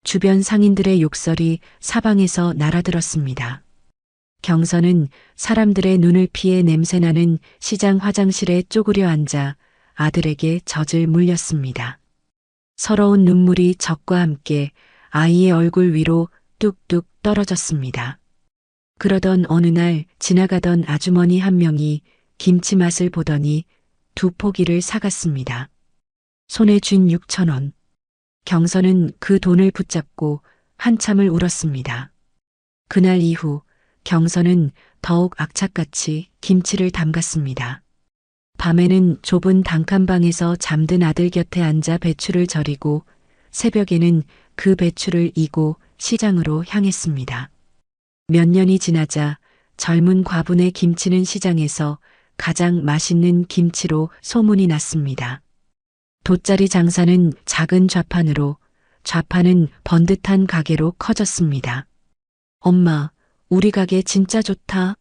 주변 상인들의 욕설이 사방에서 날아들었습니다. 경선은 사람들의 눈을 피해 냄새나는 시장 화장실에 쪼그려 앉아 아들에게 젖을 물렸습니다. 서러운 눈물이 젖과 함께 아이의 얼굴 위로 뚝뚝 떨어졌습니다. 그러던 어느 날 지나가던 아주머니 한 명이 김치 맛을 보더니 2포기를 사갔습니다. 손에 쥔 6,000원. 경선은 그 돈을 붙잡고 한참을 울었습니다. 그날 이후 경선은 더욱 악착같이 김치를 담갔습니다. 밤에는 좁은 단칸방에서 잠든 아들 곁에 앉아 배추를 절이고 새벽에는 그 배추를 이고 시장으로 향했습니다. 몇 년이 지나자 젊은 과분의 김치는 시장에서 가장 맛있는 김치로 소문이 났습니다. 돗자리 장사는 작은 좌판으로, 좌판은 번듯한 가게로 커졌습니다. 엄마, 우리 가게 진짜 좋다.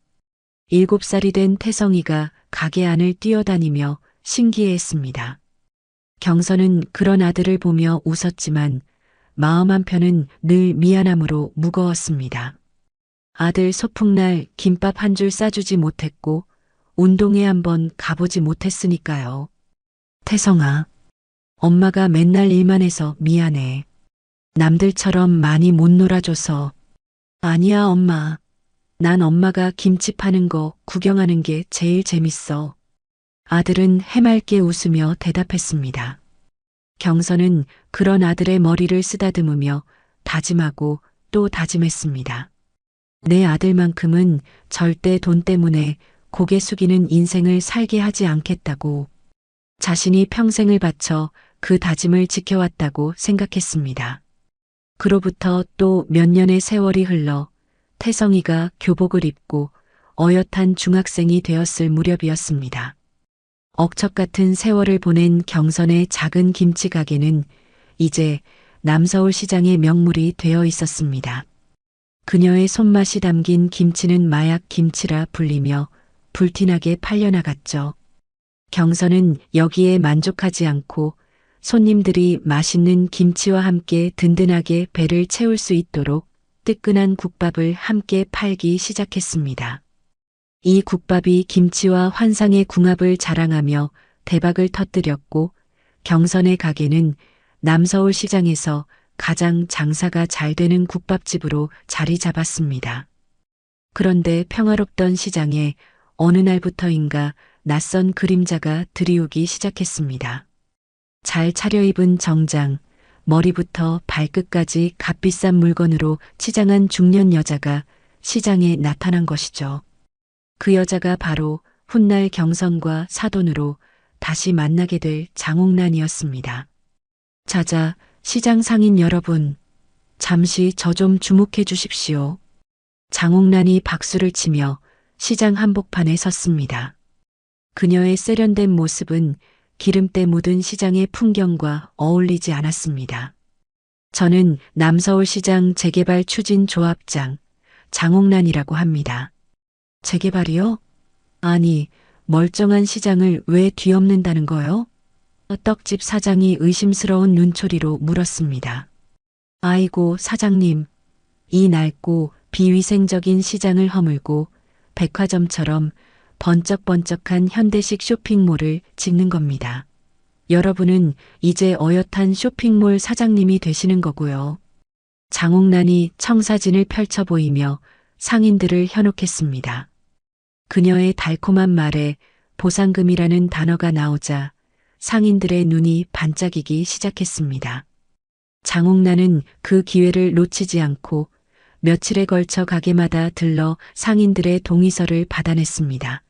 7살이 된 태성이가 가게 안을 뛰어다니며 신기해했습니다. 경선은 그런 아들을 보며 웃었지만 마음 한편은 늘 미안함으로 무거웠습니다. 아들 소풍날 김밥 한 줄 싸주지 못했고 운동회 한번 가보지 못했으니까요. 태성아, 엄마가 맨날 일만 해서 미안해. 남들처럼 많이 못 놀아줘서. 아니야, 엄마. 난 엄마가 김치 파는 거 구경하는 게 제일 재밌어. 아들은 해맑게 웃으며 대답했습니다. 경선은 그런 아들의 머리를 쓰다듬으며 다짐하고 또 다짐했습니다. 내 아들만큼은 절대 돈 때문에 고개 숙이는 인생을 살게 하지 않겠다고, 자신이 평생을 바쳐 그 다짐을 지켜왔다고 생각했습니다. 그로부터 또 몇 년의 세월이 흘러 태성이가 교복을 입고 어엿한 중학생이 되었을 무렵이었습니다. 억척 같은 세월을 보낸 경선의 작은 김치 가게는 이제 남서울 시장의 명물이 되어 있었습니다. 그녀의 손맛이 담긴 김치는 마약 김치라 불리며 불티나게 팔려나갔죠. 경선은 여기에 만족하지 않고 손님들이 맛있는 김치와 함께 든든하게 배를 채울 수 있도록 뜨끈한 국밥을 함께 팔기 시작했습니다. 이 국밥이 김치와 환상의 궁합을 자랑하며 대박을 터뜨렸고 경선의 가게는 남서울 시장에서 가장 장사가 잘 되는 국밥집으로 자리 잡았습니다. 그런데 평화롭던 시장에 어느 날부터인가 낯선 그림자가 들이오기 시작했습니다. 잘 차려입은 정장, 머리부터 발끝까지 값비싼 물건으로 치장한 중년 여자가 시장에 나타난 것이죠. 그 여자가 바로 훗날 경선과 사돈으로 다시 만나게 될 장옥란이었습니다. 자자, 시장 상인 여러분, 잠시 저 좀 주목해 주십시오. 장옥란이 박수를 치며 시장 한복판에 섰습니다. 그녀의 세련된 모습은 기름때 묻은 시장의 풍경과 어울리지 않았습니다. 저는 남서울시장 재개발 추진 조합장 장옥란이라고 합니다. 재개발이요? 아니, 멀쩡한 시장을 왜 뒤엎는다는 거요? 떡집 사장이 의심스러운 눈초리로 물었습니다. 아이고, 사장님, 이 낡고 비위생적인 시장을 허물고 백화점처럼 번쩍번쩍한 현대식 쇼핑몰을 짓는 겁니다. 여러분은 이제 어엿한 쇼핑몰 사장님이 되시는 거고요. 장옥란이 청사진을 펼쳐 보이며 상인들을 현혹했습니다. 그녀의 달콤한 말에 보상금이라는 단어가 나오자 상인들의 눈이 반짝이기 시작했습니다. 장옥란은 그 기회를 놓치지 않고 며칠에 걸쳐 가게마다 들러 상인들의 동의서를 받아냈습니다.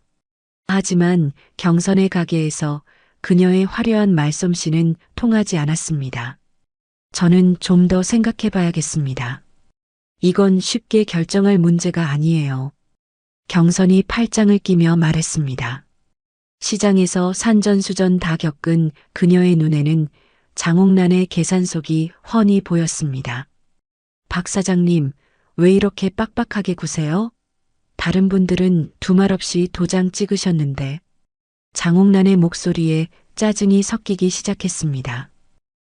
하지만 경선의 가게에서 그녀의 화려한 말솜씨는 통하지 않았습니다. 저는 좀 더 생각해 봐야겠습니다. 이건 쉽게 결정할 문제가 아니에요. 경선이 팔짱을 끼며 말했습니다. 시장에서 산전수전 다 겪은 그녀의 눈에는 장옥란의 계산속이 훤히 보였습니다. 박 사장님, 왜 이렇게 빡빡하게 구세요? 다른 분들은 두말 없이 도장 찍으셨는데. 장옥란의 목소리에 짜증이 섞이기 시작했습니다.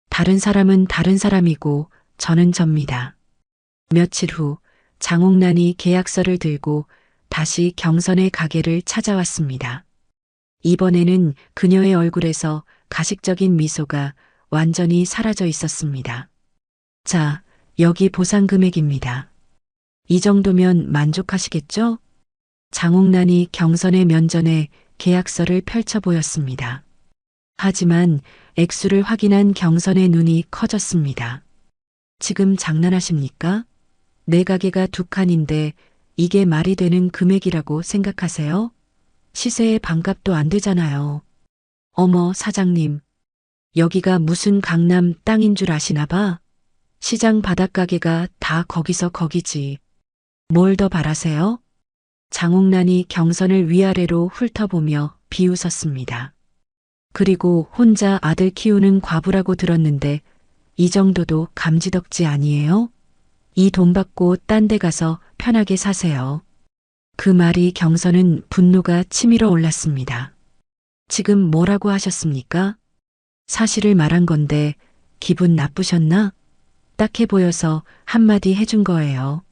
다른 사람은 다른 사람이고 저는 접니다. 며칠 후 장옥란이 계약서를 들고 다시 경선의 가게를 찾아왔습니다. 이번에는 그녀의 얼굴에서 가식적인 미소가 완전히 사라져 있었습니다. 자, 여기 보상 금액입니다. 이 정도면 만족하시겠죠? 장옥란이 경선의 면전에 계약서를 펼쳐 보였습니다. 하지만 액수를 확인한 경선의 눈이 커졌습니다. 지금 장난하십니까? 내 가게가 2칸인데 이게 말이 되는 금액이라고 생각하세요? 시세의 반값도 안 되잖아요. 어머, 사장님. 여기가 무슨 강남 땅인 줄 아시나 봐? 시장 바닷가게가 다 거기서 거기지. 뭘 더 바라세요? 장옥란이 경선을 위아래로 훑어보며 비웃었습니다. 그리고 혼자 아들 키우는 과부라고 들었는데 이 정도도 감지덕지 아니에요? 이 돈 받고 딴 데 가서 편하게 사세요. 그 말이 경선은 분노가 치밀어 올랐습니다. 지금 뭐라고 하셨습니까? 사실을 말한 건데 기분 나쁘셨나? 딱해 보여서 한마디 해준 거예요.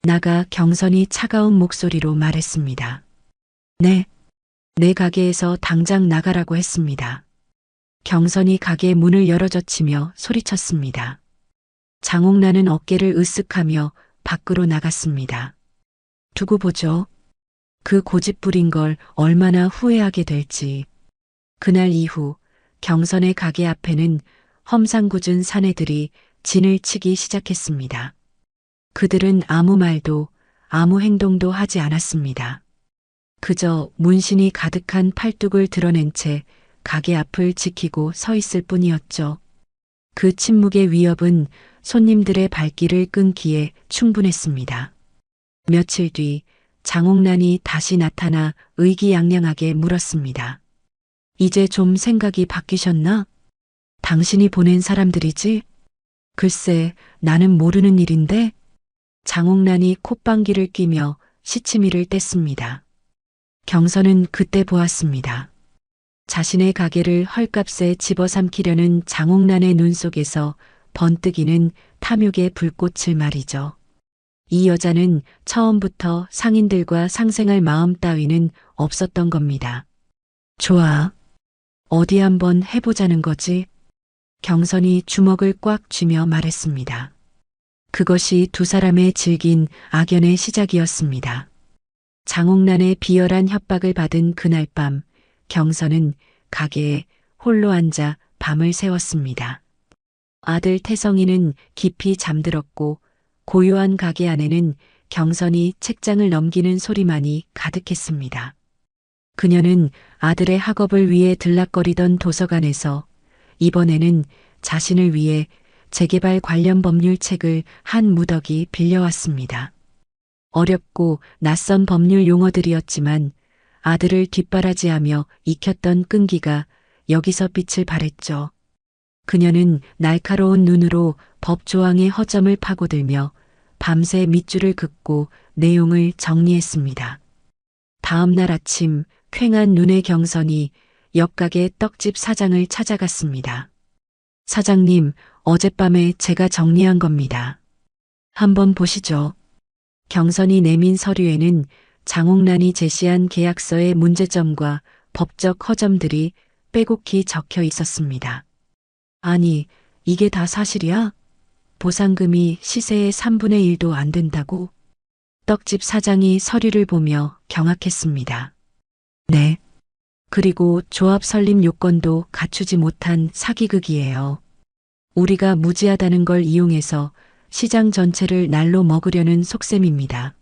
나가 경선이 차가운 목소리로 말했습니다. 네, 내 가게에서 당장 나가라고 했습니다. 경선이 가게 문을 열어젖히며 소리쳤습니다. 장옥란은 어깨를 으쓱하며 밖으로 나갔습니다. 두고 보죠. 그 고집 부린 걸 얼마나 후회하게 될지. 그날 이후 경선의 가게 앞에는 험상궂은 사내들이 진을 치기 시작했습니다. 그들은 아무 말도 아무 행동도 하지 않았습니다. 그저 문신이 가득한 팔뚝을 드러낸 채 가게 앞을 지키고 서 있을 뿐이었죠. 그 침묵의 위협은 손님들의 발길을 끊기에 충분했습니다. 며칠 뒤 장옥란이 다시 나타나 의기양양하게 물었습니다. 이제 좀 생각이 바뀌셨나? 당신이 보낸 사람들이지? 글쎄, 나는 모르는 일인데? 장옥란이 콧방귀를 뀌며 시치미를 뗐습니다. 경선은 그때 보았습니다. 자신의 가게를 헐값에 집어삼키려는 장옥란의 눈 속에서 번뜩이는 탐욕의 불꽃을 말이죠. 이 여자는 처음부터 상인들과 상생할 마음 따위는 없었던 겁니다. 좋아. 어디 한번 해보자는 거지? 경선이 주먹을 꽉 쥐며 말했습니다. 그것이 두 사람의 질긴 악연의 시작이었습니다. 장옥란의 비열한 협박을 받은 그날 밤, 경선은 가게에 홀로 앉아 밤을 새웠습니다. 아들 태성이는 깊이 잠들었고 고요한 가게 안에는 경선이 책장을 넘기는 소리만이 가득했습니다. 그녀는 아들의 학업을 위해 들락거리던 도서관에서 이번에는 자신을 위해 재개발 관련 법률 책을 한 무더기 빌려왔습니다. 어렵고 낯선 법률 용어들이었지만 아들을 뒷바라지하며 익혔던 끈기가 여기서 빛을 발했죠. 그녀는 날카로운 눈으로 법조항의 허점을 파고들며 밤새 밑줄을 긋고 내용을 정리했습니다. 다음 날 아침 퀭한 눈의 경선이 옆가게 떡집 사장을 찾아갔습니다. 사장님, 어젯밤에 제가 정리한 겁니다. 한번 보시죠. 경선이 내민 서류에는 장옥란이 제시한 계약서의 문제점과 법적 허점들이 빼곡히 적혀 있었습니다. 아니, 이게 다 사실이야? 보상금이 시세의 3분의 1도 안 된다고? 떡집 사장이 서류를 보며 경악했습니다. 네. 그리고 조합 설립 요건도 갖추지 못한 사기극이에요. 우리가 무지하다는 걸 이용해서 시장 전체를 날로 먹으려는 속셈입니다.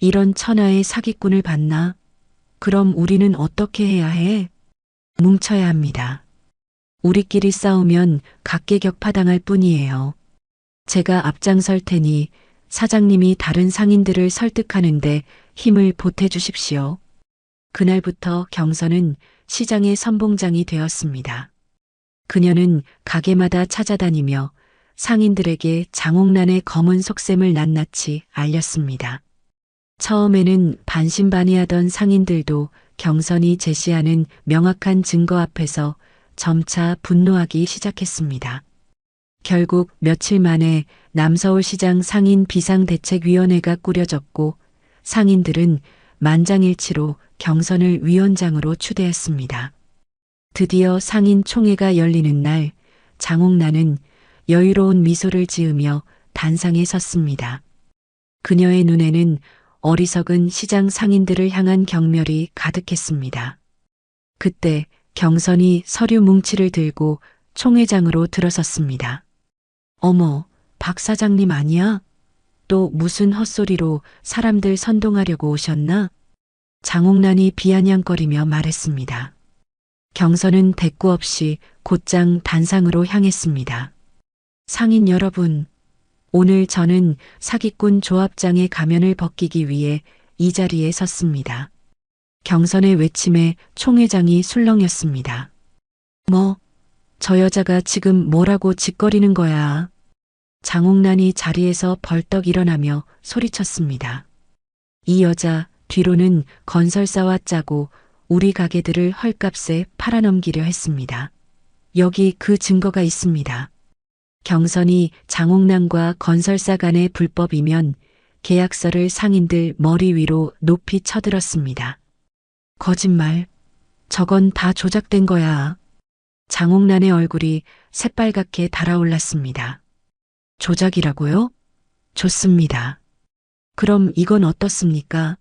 이런 천하의 사기꾼을 봤나? 그럼 우리는 어떻게 해야 해? 뭉쳐야 합니다. 우리끼리 싸우면 각계격파당할 뿐이에요. 제가 앞장설 테니 사장님이 다른 상인들을 설득하는데 힘을 보태주십시오. 그날부터 경선은 시장의 선봉장이 되었습니다. 그녀는 가게마다 찾아다니며 상인들에게 장옥란의 검은 속셈을 낱낱이 알렸습니다. 처음에는 반신반의하던 상인들도 경선이 제시하는 명확한 증거 앞에서 점차 분노하기 시작했습니다. 결국 며칠 만에 남서울시장 상인 비상대책위원회가 꾸려졌고 상인들은 만장일치로 경선을 위원장으로 추대했습니다. 드디어 상인 총회가 열리는 날 장옥란은 여유로운 미소를 지으며 단상에 섰습니다. 그녀의 눈에는 어리석은 시장 상인들을 향한 경멸이 가득했습니다. 그때 경선이 서류 뭉치를 들고 총회장으로 들어섰습니다. 어머, 박 사장님 아니야? 또 무슨 헛소리로 사람들 선동하려고 오셨나? 장옥란이 비아냥거리며 말했습니다. 경선은 대꾸 없이 곧장 단상으로 향했습니다. 상인 여러분, 오늘 저는 사기꾼 조합장의 가면을 벗기기 위해 이 자리에 섰습니다. 경선의 외침에 총회장이 술렁였습니다. 뭐, 저 여자가 지금 뭐라고 짓거리는 거야? 장옥란이 자리에서 벌떡 일어나며 소리쳤습니다. 이 여자 뒤로는 건설사와 짜고 우리 가게들을 헐값에 팔아넘기려 했습니다. 여기 그 증거가 있습니다. 경선이 장옥란과 건설사 간의 불법이면 계약서를 상인들 머리 위로 높이 쳐들었습니다. 거짓말. 저건 다 조작된 거야. 장옥란의 얼굴이 새빨갛게 달아올랐습니다. 조작이라고요? 좋습니다. 그럼 이건 어떻습니까?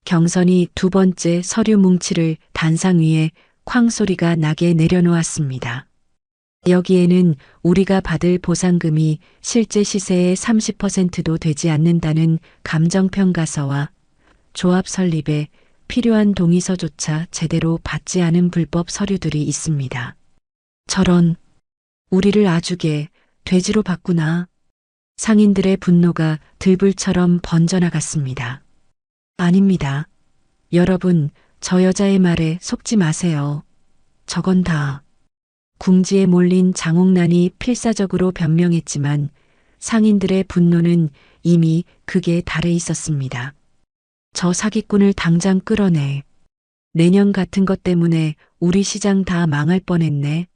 경선이 두 번째 서류 뭉치를 단상 위에 쾅 소리가 나게 내려놓았습니다. 여기에는 우리가 받을 보상금이 실제 시세의 30%도 되지 않는다는 감정평가서와 조합 설립에 필요한 동의서조차 제대로 받지 않은 불법 서류들이 있습니다. 저런, 우리를 아주게 돼지로 봤구나. 상인들의 분노가 들불처럼 번져나갔습니다. 아닙니다. 여러분, 저 여자의 말에 속지 마세요. 저건 다 궁지에 몰린 장옥란이 필사적으로 변명했지만 상인들의 분노는 이미 극에 달해 있었습니다. 저 사기꾼을 당장 끌어내. 내년 같은 것 때문에 우리 시장 다 망할 뻔했네.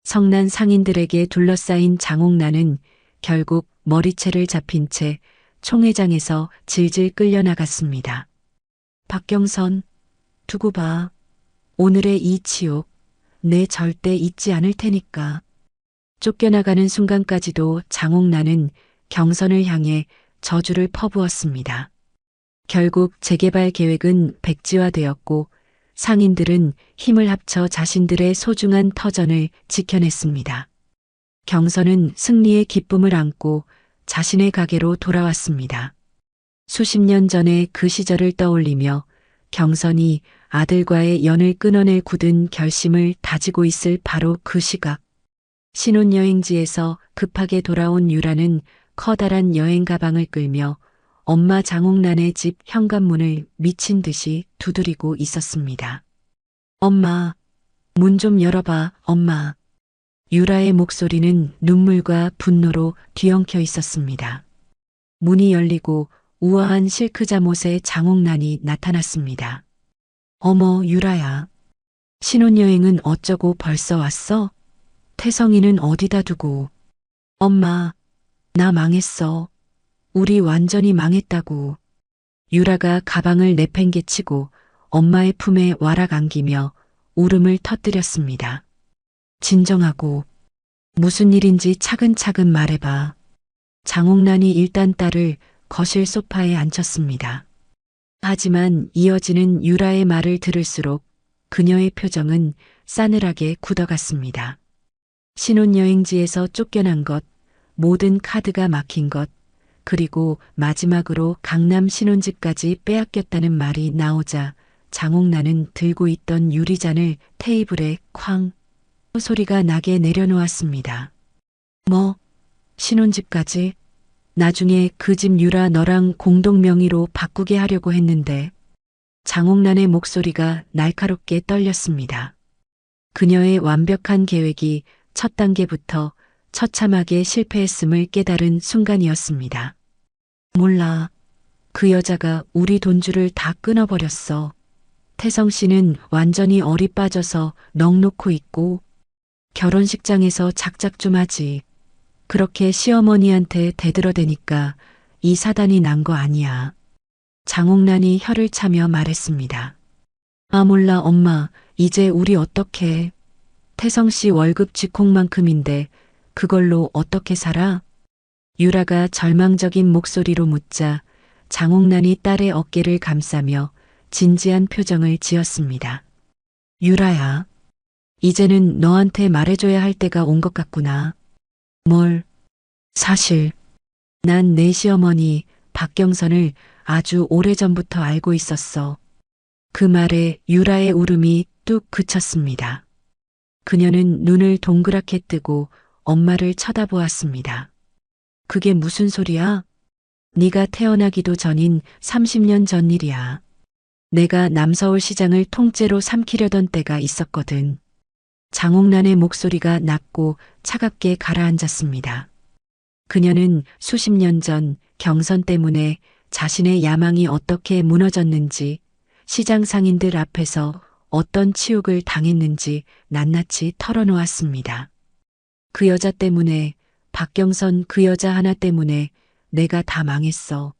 성난 상인들에게 둘러싸인 장옥란은 결국 머리채를 잡힌 채 총회장에서 질질 끌려나갔습니다. 박경선, 두고 봐. 오늘의 이 치욕, 내 절대 잊지 않을 테니까. 쫓겨나가는 순간까지도 장옥란은 경선을 향해 저주를 퍼부었습니다. 결국 재개발 계획은 백지화되었고 상인들은 힘을 합쳐 자신들의 소중한 터전을 지켜냈습니다. 경선은 승리의 기쁨을 안고 자신의 가게로 돌아왔습니다. 수십 년 전의 그 시절을 떠올리며 경선이 아들과의 연을 끊어낼 굳은 결심을 다지고 있을 바로 그 시각. 신혼여행지에서 급하게 돌아온 유라는 커다란 여행 가방을 끌며 엄마 장옥란의 집 현관문을 미친 듯이 두드리고 있었습니다. 엄마, 문 좀 열어봐, 엄마. 유라의 목소리는 눈물과 분노로 뒤엉켜 있었습니다. 문이 열리고 우아한 실크 잠옷의 장옥란이 나타났습니다. 어머, 유라야. 신혼여행은 어쩌고 벌써 왔어? 태성이는 어디다 두고. 엄마, 나 망했어. 우리 완전히 망했다고. 유라가 가방을 내팽개치고 엄마의 품에 와락 안기며 울음을 터뜨렸습니다. 진정하고 무슨 일인지 차근차근 말해봐. 장옥란이 일단 딸을 거실 소파에 앉혔습니다. 하지만 이어지는 유라의 말을 들을수록 그녀의 표정은 싸늘하게 굳어갔습니다. 신혼여행지에서 쫓겨난 것, 모든 카드가 막힌 것, 그리고 마지막으로 강남 신혼집까지 빼앗겼다는 말이 나오자 장옥란은 들고 있던 유리잔을 테이블에 쾅 소리가 나게 내려놓았습니다. 뭐? 신혼집까지? 나중에 그 집 유라 너랑 공동 명의로 바꾸게 하려고 했는데. 장옥란의 목소리가 날카롭게 떨렸습니다. 그녀의 완벽한 계획이 첫 단계부터 처참하게 실패했음을 깨달은 순간이었습니다. 몰라. 그 여자가 우리 돈줄을 다 끊어버렸어. 태성 씨는 완전히 얼이 빠져서 넋 놓고 있고 결혼식장에서 작작 좀 하지. 그렇게 시어머니한테 대들어대니까 이 사단이 난 거 아니야. 장옥란이 혀를 차며 말했습니다. 아 몰라 엄마. 이제 우리 어떡해. 태성 씨 월급 쥐콩만큼인데 그걸로 어떻게 살아? 유라가 절망적인 목소리로 묻자 장옥란이 딸의 어깨를 감싸며 진지한 표정을 지었습니다. 유라야, 이제는 너한테 말해줘야 할 때가 온 것 같구나. 뭘? 사실 난 내 시어머니 박경선을 아주 오래전부터 알고 있었어. 그 말에 유라의 울음이 뚝 그쳤습니다. 그녀는 눈을 동그랗게 뜨고 엄마를 쳐다보았습니다. 그게 무슨 소리야? 네가 태어나기도 전인 30년 전 일이야. 내가 남서울시장을 통째로 삼키려던 때가 있었거든. 장옥란의 목소리가 낮고 차갑게 가라앉았습니다. 그녀는 수십 년 전 경선 때문에 자신의 야망이 어떻게 무너졌는지, 시장 상인들 앞에서 어떤 치욕을 당했는지 낱낱이 털어놓았습니다. 그 여자 때문에, 박경선 그 여자 하나 때문에 내가 다 망했어.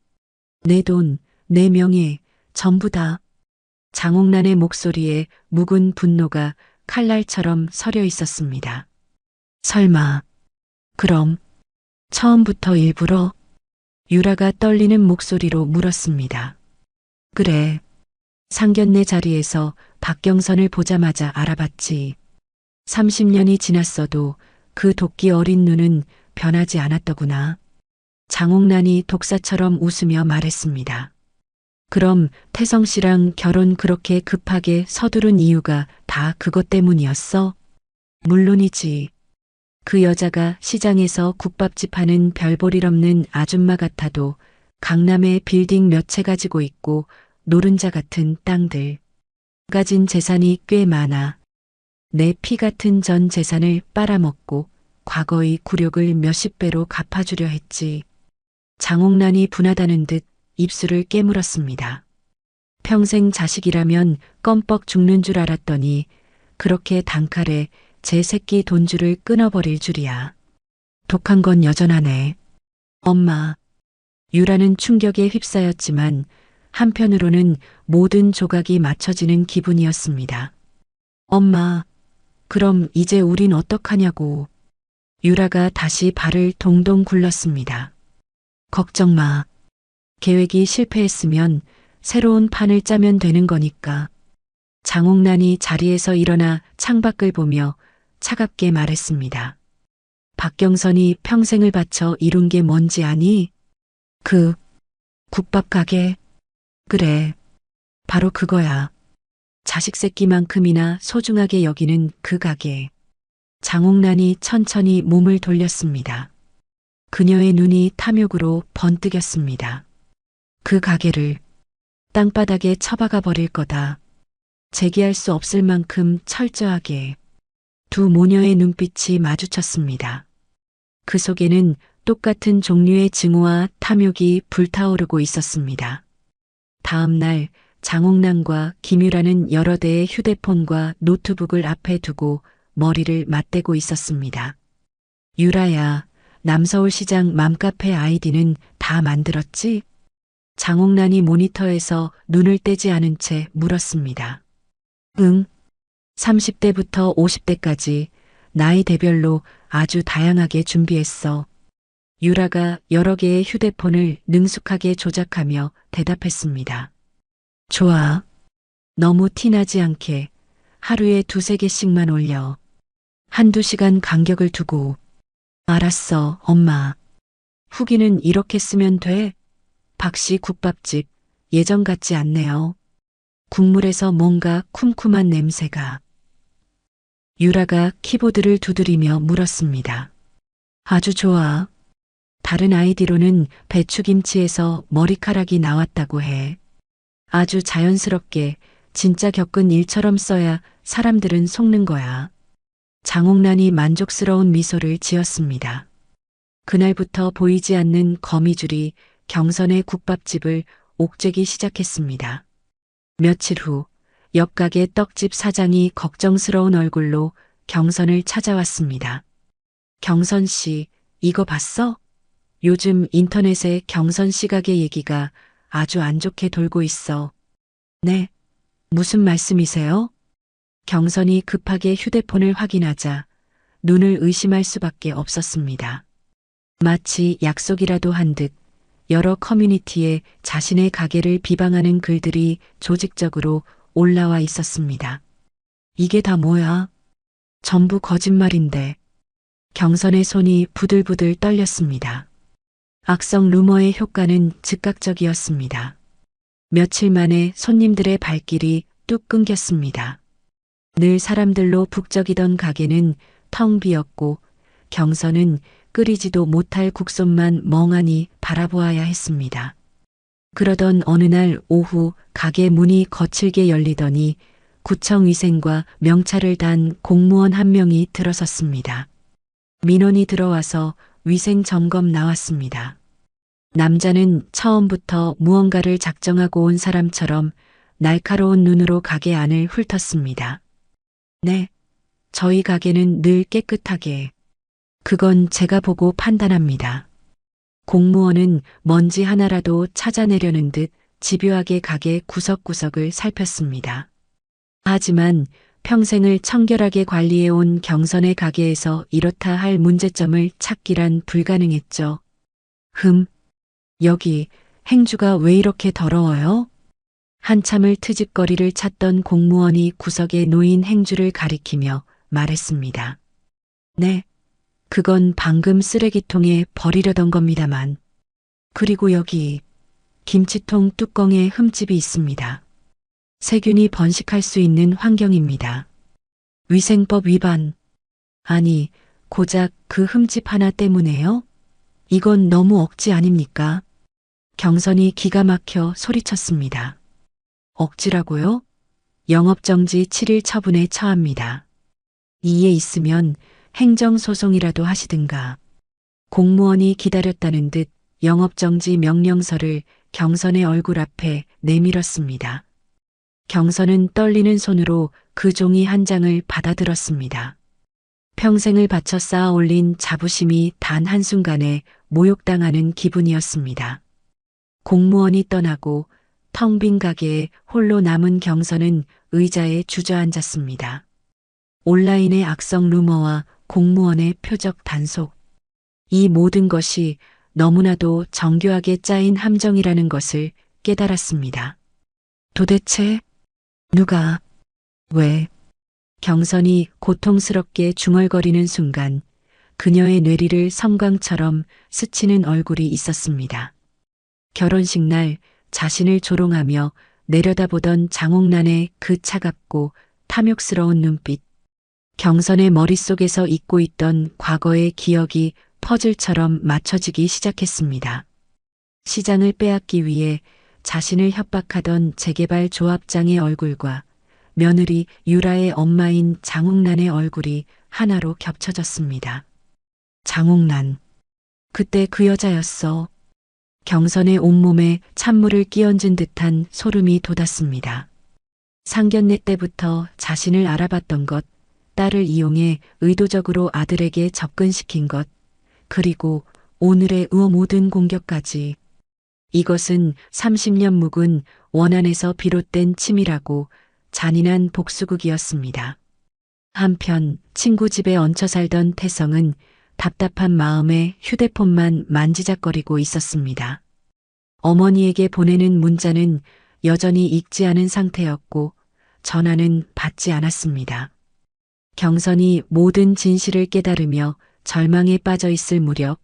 내 돈, 내 명예, 전부 다. 장옥란의 목소리에 묵은 분노가 칼날처럼 서려 있었습니다. 설마, 그럼 처음부터 일부러? 유라가 떨리는 목소리로 물었습니다. 그래. 상견례 자리에서 박경선을 보자마자 알아봤지. 30년이 지났어도 그 도끼 어린 눈은 변하지 않았더구나. 장옥란이 독사처럼 웃으며 말했습니다. 그럼 태성 씨랑 결혼 그렇게 급하게 서두른 이유가 다 그것 때문이었어? 물론이지. 그 여자가 시장에서 국밥집 하는 별볼일 없는 아줌마 같아도 강남에 빌딩 몇 채 가지고 있고 노른자 같은 땅들. 가진 재산이 꽤 많아. 내 피 같은 전 재산을 빨아먹고 과거의 굴욕을 몇십 배로 갚아주려 했지. 장옥란이 분하다는 듯 입술을 깨물었습니다. 평생 자식이라면 껌뻑 죽는 줄 알았더니 그렇게 단칼에 제 새끼 돈줄을 끊어버릴 줄이야. 독한 건 여전하네. 엄마. 유라는 충격에 휩싸였지만 한편으로는 모든 조각이 맞춰지는 기분이었습니다. 엄마, 그럼 이제 우린 어떡하냐고. 유라가 다시 발을 동동 굴렀습니다. 걱정 마. 계획이 실패했으면 새로운 판을 짜면 되는 거니까. 장옥란이 자리에서 일어나 창밖을 보며 차갑게 말했습니다. 박경선이 평생을 바쳐 이룬 게 뭔지 아니? 그 국밥 가게. 그래. 바로 그거야. 자식 새끼만큼이나 소중하게 여기는 그 가게. 장옥란이 천천히 몸을 돌렸습니다. 그녀의 눈이 탐욕으로 번뜩였습니다. 그 가게를 땅바닥에 처박아 버릴 거다. 재기할 수 없을 만큼 철저하게. 두 모녀의 눈빛이 마주쳤습니다. 그 속에는 똑같은 종류의 증오와 탐욕이 불타오르고 있었습니다. 다음 날 장옥란과 김유라는 여러 대의 휴대폰과 노트북을 앞에 두고 머리를 맞대고 있었습니다. 유라야, 남서울시장 맘카페 아이디는 다 만들었지? 장옥란이 모니터에서 눈을 떼지 않은 채 물었습니다. 응. 30대부터 50대까지 나이대별로 아주 다양하게 준비했어. 유라가 여러 개의 휴대폰을 능숙하게 조작하며 대답했습니다. 좋아. 너무 티나지 않게 하루에 2~3개씩만 올려. 1~2시간 간격을 두고. 알았어, 엄마. 후기는 이렇게 쓰면 돼? 박씨 국밥집 예전 같지 않네요. 국물에서 뭔가 쿰쿰한 냄새가. 유라가 키보드를 두드리며 물었습니다. 아주 좋아. 다른 아이디로는 배추김치에서 머리카락이 나왔다고 해. 아주 자연스럽게 진짜 겪은 일처럼 써야 사람들은 속는 거야. 장옥란이 만족스러운 미소를 지었습니다. 그날부터 보이지 않는 거미줄이 경선의 국밥집을 옥죄기 시작했습니다. 며칠 후 옆가게 떡집 사장이 걱정스러운 얼굴로 경선을 찾아왔습니다. 경선 씨, 이거 봤어? 요즘 인터넷에 경선 씨 가게 얘기가 아주 안 좋게 돌고 있어. 네. 무슨 말씀이세요? 경선이 급하게 휴대폰을 확인하자 눈을 의심할 수밖에 없었습니다. 마치 약속이라도 한 듯 여러 커뮤니티에 자신의 가게를 비방하는 글들이 조직적으로 올라와 있었습니다. 이게 다 뭐야? 전부 거짓말인데. 경선의 손이 부들부들 떨렸습니다. 악성 루머의 효과는 즉각적이었습니다. 며칠 만에 손님들의 발길이 뚝 끊겼습니다. 늘 사람들로 북적이던 가게는 텅 비었고 경선은 끓이지도 못할 국솥만 멍하니 바라보아야 했습니다. 그러던 어느 날 오후 가게 문이 거칠게 열리더니 구청위생과 명찰을 단 공무원 한 명이 들어섰습니다. 민원이 들어와서 위생 점검 나왔습니다. 남자는 처음부터 무언가를 작정하고 온 사람처럼 날카로운 눈으로 가게 안을 훑었습니다. 네, 저희 가게는 늘 깨끗하게. 그건 제가 보고 판단합니다. 공무원은 먼지 하나라도 찾아내려는 듯 집요하게 가게 구석구석을 살폈습니다. 하지만 평생을 청결하게 관리해온 경선의 가게에서 이렇다 할 문제점을 찾기란 불가능했죠. 여기 행주가 왜 이렇게 더러워요? 한참을 트집거리를 찾던 공무원이 구석에 놓인 행주를 가리키며 말했습니다. 네, 그건 방금 쓰레기통에 버리려던 겁니다만. 그리고 여기 김치통 뚜껑에 흠집이 있습니다. 세균이 번식할 수 있는 환경입니다. 위생법 위반. 아니, 고작 그 흠집 하나 때문에요? 이건 너무 억지 아닙니까? 경선이 기가 막혀 소리쳤습니다. 억지라고요? 영업정지 7일 처분에 처합니다. 이에 있으면 행정소송이라도 하시든가. 공무원이 기다렸다는 듯 영업정지 명령서를 경선의 얼굴 앞에 내밀었습니다. 경선은 떨리는 손으로 그 종이 한 장을 받아들었습니다. 평생을 바쳐 쌓아 올린 자부심이 단 한순간에 모욕당하는 기분이었습니다. 공무원이 떠나고 텅 빈 가게에 홀로 남은 경선은 의자에 주저앉았습니다. 온라인의 악성 루머와 공무원의 표적 단속. 이 모든 것이 너무나도 정교하게 짜인 함정이라는 것을 깨달았습니다. 도대체 누가, 왜? 경선이 고통스럽게 중얼거리는 순간 그녀의 뇌리를 섬광처럼 스치는 얼굴이 있었습니다. 결혼식 날 자신을 조롱하며 내려다보던 장옥란의 그 차갑고 탐욕스러운 눈빛. 경선의 머릿속에서 잊고 있던 과거의 기억이 퍼즐처럼 맞춰지기 시작했습니다. 시장을 빼앗기 위해 자신을 협박하던 재개발 조합장의 얼굴과 며느리 유라의 엄마인 장옥란의 얼굴이 하나로 겹쳐졌습니다. 장옥란. 그때 그 여자였어. 경선의 온몸에 찬물을 끼얹은 듯한 소름이 돋았습니다. 상견례 때부터 자신을 알아봤던 것, 딸을 이용해 의도적으로 아들에게 접근시킨 것, 그리고 오늘의 모든 공격까지. 이것은 30년 묵은 원한에서 비롯된 치밀하고 잔인한 복수극이었습니다. 한편 친구 집에 얹혀 살던 태성은 답답한 마음에 휴대폰만 만지작거리고 있었습니다. 어머니에게 보내는 문자는 여전히 읽지 않은 상태였고 전화는 받지 않았습니다. 경선이 모든 진실을 깨달으며 절망에 빠져 있을 무렵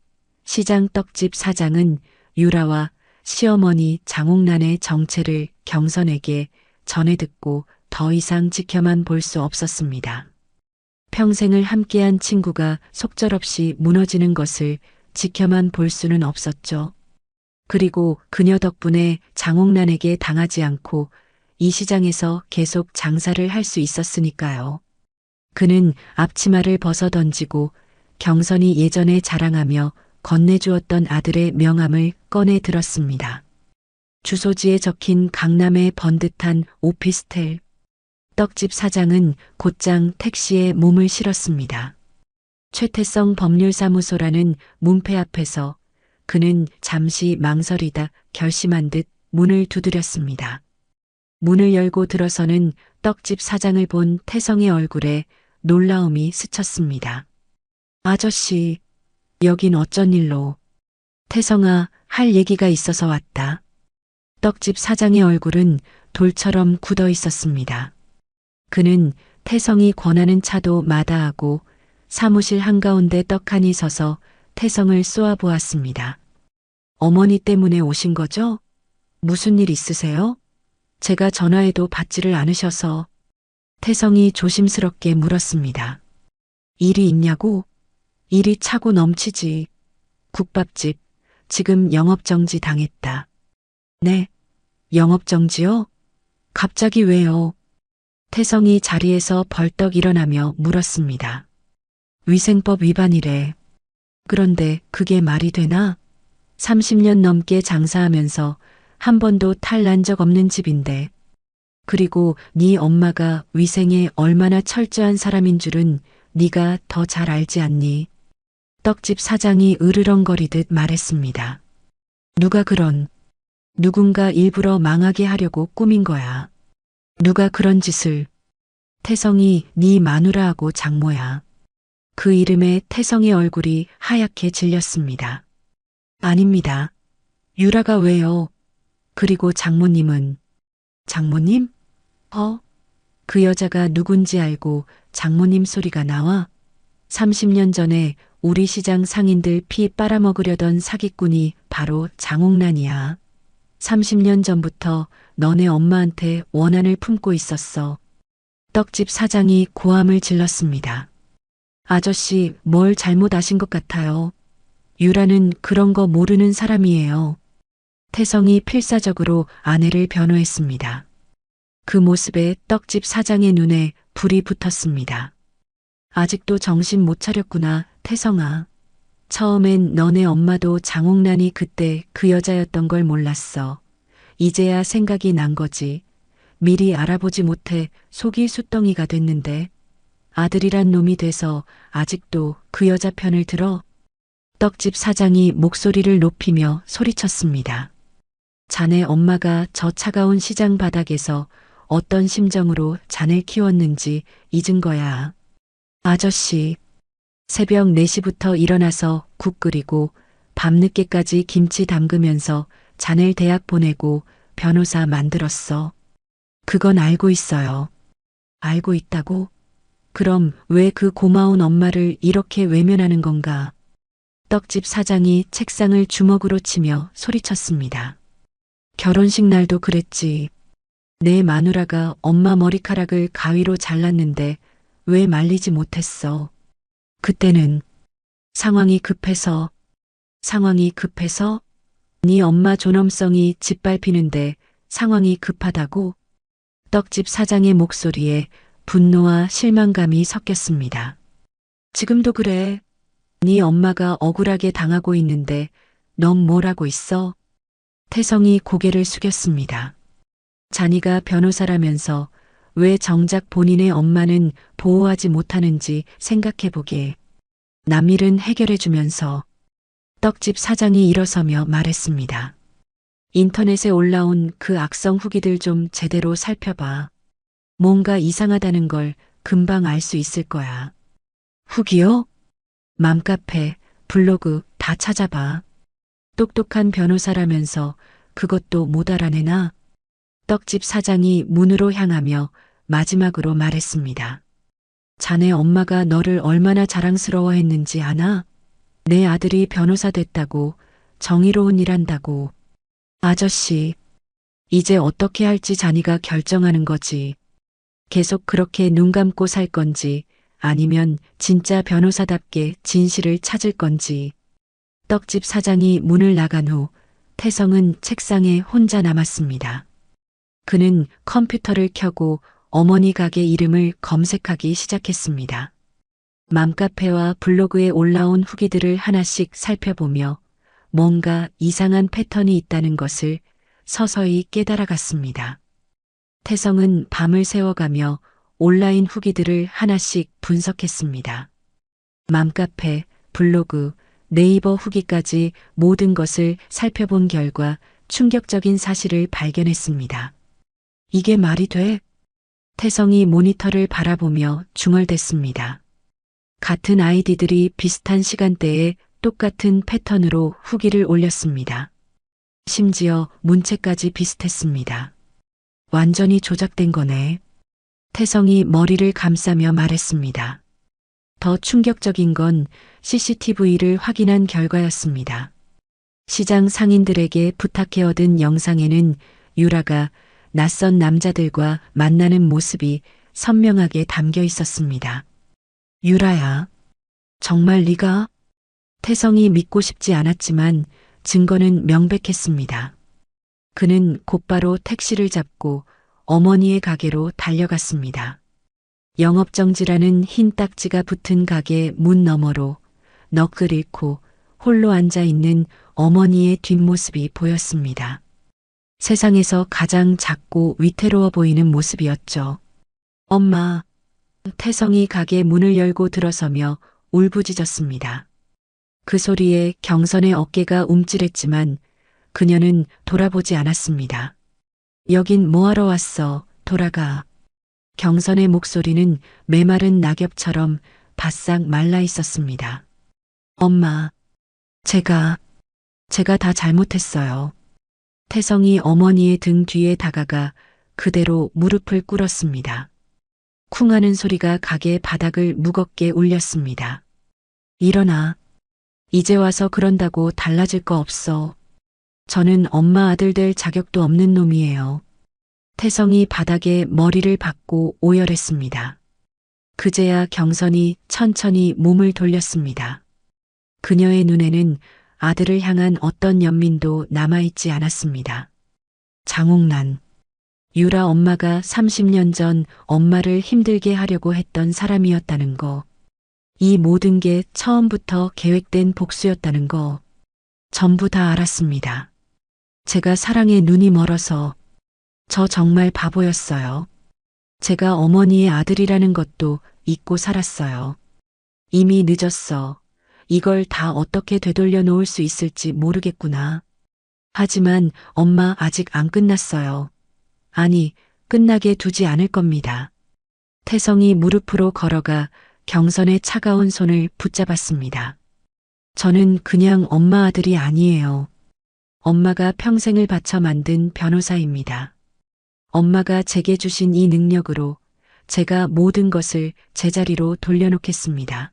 시장 떡집 사장은 유라와 시어머니 장옥란의 정체를 경선에게 전해 듣고 더 이상 지켜만 볼 수 없었습니다. 평생을 함께한 친구가 속절없이 무너지는 것을 지켜만 볼 수는 없었죠. 그리고 그녀 덕분에 장옥란에게 당하지 않고 이 시장에서 계속 장사를 할 수 있었으니까요. 그는 앞치마를 벗어 던지고 경선이 예전에 자랑하며 건네주었던 아들의 명함을 꺼내 들었습니다. 주소지에 적힌 강남의 번듯한 오피스텔. 떡집 사장은 곧장 택시에 몸을 실었습니다. 최태성 법률사무소라는 문패 앞에서 그는 잠시 망설이다 결심한 듯 문을 두드렸습니다. 문을 열고 들어서는 떡집 사장을 본 태성의 얼굴에 놀라움이 스쳤습니다. 아저씨, 여긴 어쩐 일로? 태성아, 할 얘기가 있어서 왔다. 떡집 사장의 얼굴은 돌처럼 굳어 있었습니다. 그는 태성이 권하는 차도 마다하고 사무실 한가운데 떡하니 서서 태성을 쏘아보았습니다. 어머니 때문에 오신 거죠? 무슨 일 있으세요? 제가 전화해도 받지를 않으셔서. 태성이 조심스럽게 물었습니다. 일이 있냐고? 일이 차고 넘치지. 국밥집, 지금 영업정지 당했다. 네, 영업정지요? 갑자기 왜요? 태성이 자리에서 벌떡 일어나며 물었습니다. 위생법 위반이래. 그런데 그게 말이 되나? 30년 넘게 장사하면서 한 번도 탈 난 적 없는 집인데. 그리고 네 엄마가 위생에 얼마나 철저한 사람인 줄은 네가 더 잘 알지 않니? 떡집 사장이 으르렁거리듯 말했습니다. 누군가 일부러 망하게 하려고 꾸민 거야. 누가 그런 짓을. 태성이 네 마누라하고 장모야. 그 이름에 태성의 얼굴이 하얗게 질렸습니다. 아닙니다. 유라가 왜요? 그리고 장모님은. 장모님? 그 여자가 누군지 알고 장모님 소리가 나와? 30년 전에 우리 시장 상인들 피 빨아먹으려던 사기꾼이 바로 장옥란이야. 30년 전부터 너네 엄마한테 원한을 품고 있었어. 떡집 사장이 고함을 질렀습니다. 아저씨, 뭘 잘못 아신 것 같아요. 유라는 그런 거 모르는 사람이에요. 태성이 필사적으로 아내를 변호했습니다. 그 모습에 떡집 사장의 눈에 불이 붙었습니다. 아직도 정신 못 차렸구나, 태성아. 처음엔 너네 엄마도 장옥란이 그때 그 여자였던 걸 몰랐어. 이제야 생각이 난 거지. 미리 알아보지 못해 속이 숫덩이가 됐는데 아들이란 놈이 돼서 아직도 그 여자 편을 들어? 떡집 사장이 목소리를 높이며 소리쳤습니다. 자네 엄마가 저 차가운 시장 바닥에서 어떤 심정으로 자네를 키웠는지 잊은 거야. 아저씨, 새벽 4시부터 일어나서 국 끓이고 밤늦게까지 김치 담그면서 자네를 대학 보내고 변호사 만들었어. 그건 알고 있어요. 알고 있다고? 그럼 왜 그 고마운 엄마를 이렇게 외면하는 건가? 떡집 사장이 책상을 주먹으로 치며 소리쳤습니다. 결혼식 날도 그랬지. 내 마누라가 엄마 머리카락을 가위로 잘랐는데 왜 말리지 못했어? 그때는 상황이 급해서 네 엄마 존엄성이 짓밟히는데 상황이 급하다고? 떡집 사장의 목소리에 분노와 실망감이 섞였습니다. 지금도 그래. 네 엄마가 억울하게 당하고 있는데 넌 뭘 하고 있어? 태성이 고개를 숙였습니다. 자니가 변호사라면서 왜 정작 본인의 엄마는 보호하지 못하는지 생각해보게. 남일은 해결해주면서 떡집 사장이 일어서며 말했습니다. 인터넷에 올라온 그 악성 후기들 좀 제대로 살펴봐. 뭔가 이상하다는 걸 금방 알 수 있을 거야. 후기요? 맘카페, 블로그 다 찾아봐. 똑똑한 변호사라면서 그것도 못 알아내나? 떡집 사장이 문으로 향하며 마지막으로 말했습니다. 자네 엄마가 너를 얼마나 자랑스러워했는지 아나? 내 아들이 변호사 됐다고, 정의로운 일 한다고. 아저씨, 이제 어떻게 할지 자니가 결정하는 거지. 계속 그렇게 눈 감고 살 건지 아니면 진짜 변호사답게 진실을 찾을 건지. 떡집 사장이 문을 나간 후 태성은 책상에 혼자 남았습니다. 그는 컴퓨터를 켜고 어머니 가게 이름을 검색하기 시작했습니다. 맘카페와 블로그에 올라온 후기들을 하나씩 살펴보며 뭔가 이상한 패턴이 있다는 것을 서서히 깨달아갔습니다. 태성은 밤을 새워가며 온라인 후기들을 하나씩 분석했습니다. 맘카페, 블로그, 네이버 후기까지 모든 것을 살펴본 결과 충격적인 사실을 발견했습니다. 이게 말이 돼? 태성이 모니터를 바라보며 중얼댔습니다. 같은 아이디들이 비슷한 시간대에 똑같은 패턴으로 후기를 올렸습니다. 심지어 문체까지 비슷했습니다. 완전히 조작된 거네. 태성이 머리를 감싸며 말했습니다. 더 충격적인 건 CCTV를 확인한 결과였습니다. 시장 상인들에게 부탁해 얻은 영상에는 유라가 낯선 남자들과 만나는 모습이 선명하게 담겨 있었습니다. 유라야, 정말 네가? 태성이 믿고 싶지 않았지만 증거는 명백했습니다. 그는 곧바로 택시를 잡고 어머니의 가게로 달려갔습니다. 영업정지라는 흰 딱지가 붙은 가게 문 너머로 넋을 잃고 홀로 앉아 있는 어머니의 뒷모습이 보였습니다. 세상에서 가장 작고 위태로워 보이는 모습이었죠. 엄마, 태성이 가게 문을 열고 들어서며 울부짖었습니다. 그 소리에 경선의 어깨가 움찔했지만 그녀는 돌아보지 않았습니다. 여긴 뭐하러 왔어, 돌아가. 경선의 목소리는 메마른 낙엽처럼 바싹 말라 있었습니다. 엄마, 제가 다 잘못했어요. 태성이 어머니의 등 뒤에 다가가 그대로 무릎을 꿇었습니다. 쿵 하는 소리가 가게 바닥을 무겁게 울렸습니다. 일어나. 이제 와서 그런다고 달라질 거 없어. 저는 엄마 아들 될 자격도 없는 놈이에요. 태성이 바닥에 머리를 박고 오열했습니다. 그제야 경선이 천천히 몸을 돌렸습니다. 그녀의 눈에는 아들을 향한 어떤 연민도 남아있지 않았습니다. 장옥란. 유라 엄마가 30년 전 엄마를 힘들게 하려고 했던 사람이었다는 거. 이 모든 게 처음부터 계획된 복수였다는 거. 전부 다 알았습니다. 제가 사랑에 눈이 멀어서 저 정말 바보였어요. 제가 어머니의 아들이라는 것도 잊고 살았어요. 이미 늦었어. 이걸 다 어떻게 되돌려 놓을 수 있을지 모르겠구나. 하지만 엄마 아직 안 끝났어요. 아니, 끝나게 두지 않을 겁니다. 태성이 무릎으로 걸어가 경선의 차가운 손을 붙잡았습니다. 저는 그냥 엄마 아들이 아니에요. 엄마가 평생을 바쳐 만든 변호사입니다. 엄마가 제게 주신 이 능력으로 제가 모든 것을 제자리로 돌려놓겠습니다.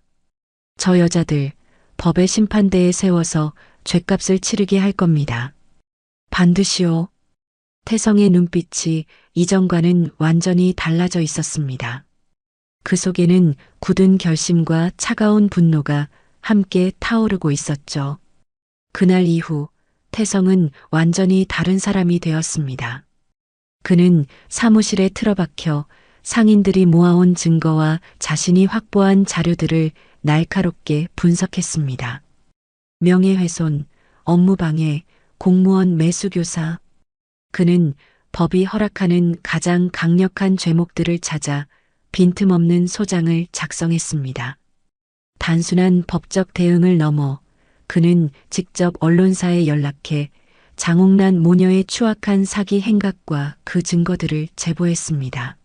저 여자들 법의 심판대에 세워서 죗값을 치르게 할 겁니다. 반드시요. 태성의 눈빛이 이전과는 완전히 달라져 있었습니다. 그 속에는 굳은 결심과 차가운 분노가 함께 타오르고 있었죠. 그날 이후 태성은 완전히 다른 사람이 되었습니다. 그는 사무실에 틀어박혀 상인들이 모아온 증거와 자신이 확보한 자료들을 날카롭게 분석했습니다. 명예훼손, 업무방해, 공무원 매수교사. 그는 법이 허락하는 가장 강력한 죄목들을 찾아 빈틈없는 소장을 작성했습니다. 단순한 법적 대응을 넘어 그는 직접 언론사에 연락해 장옥란 모녀의 추악한 사기 행각과 그 증거들을 제보했습니다.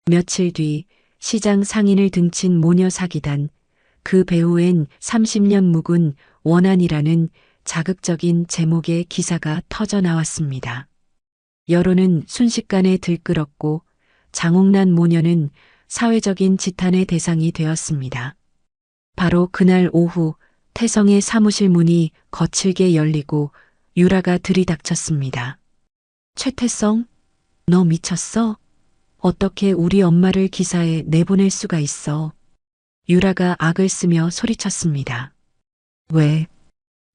며칠 뒤 시장 상인을 등친 모녀 사기단, 그 배후엔 30년 묵은 원한이라는 자극적인 제목의 기사가 터져 나왔습니다. 여론은 순식간에 들끓었고 장옥란 모녀는 사회적인 지탄의 대상이 되었습니다. 바로 그날 오후 태성의 사무실 문이 거칠게 열리고 유라가 들이닥쳤습니다. 최태성, 너 미쳤어? 어떻게 우리 엄마를 기사에 내보낼 수가 있어? 유라가 악을 쓰며 소리쳤습니다. 왜?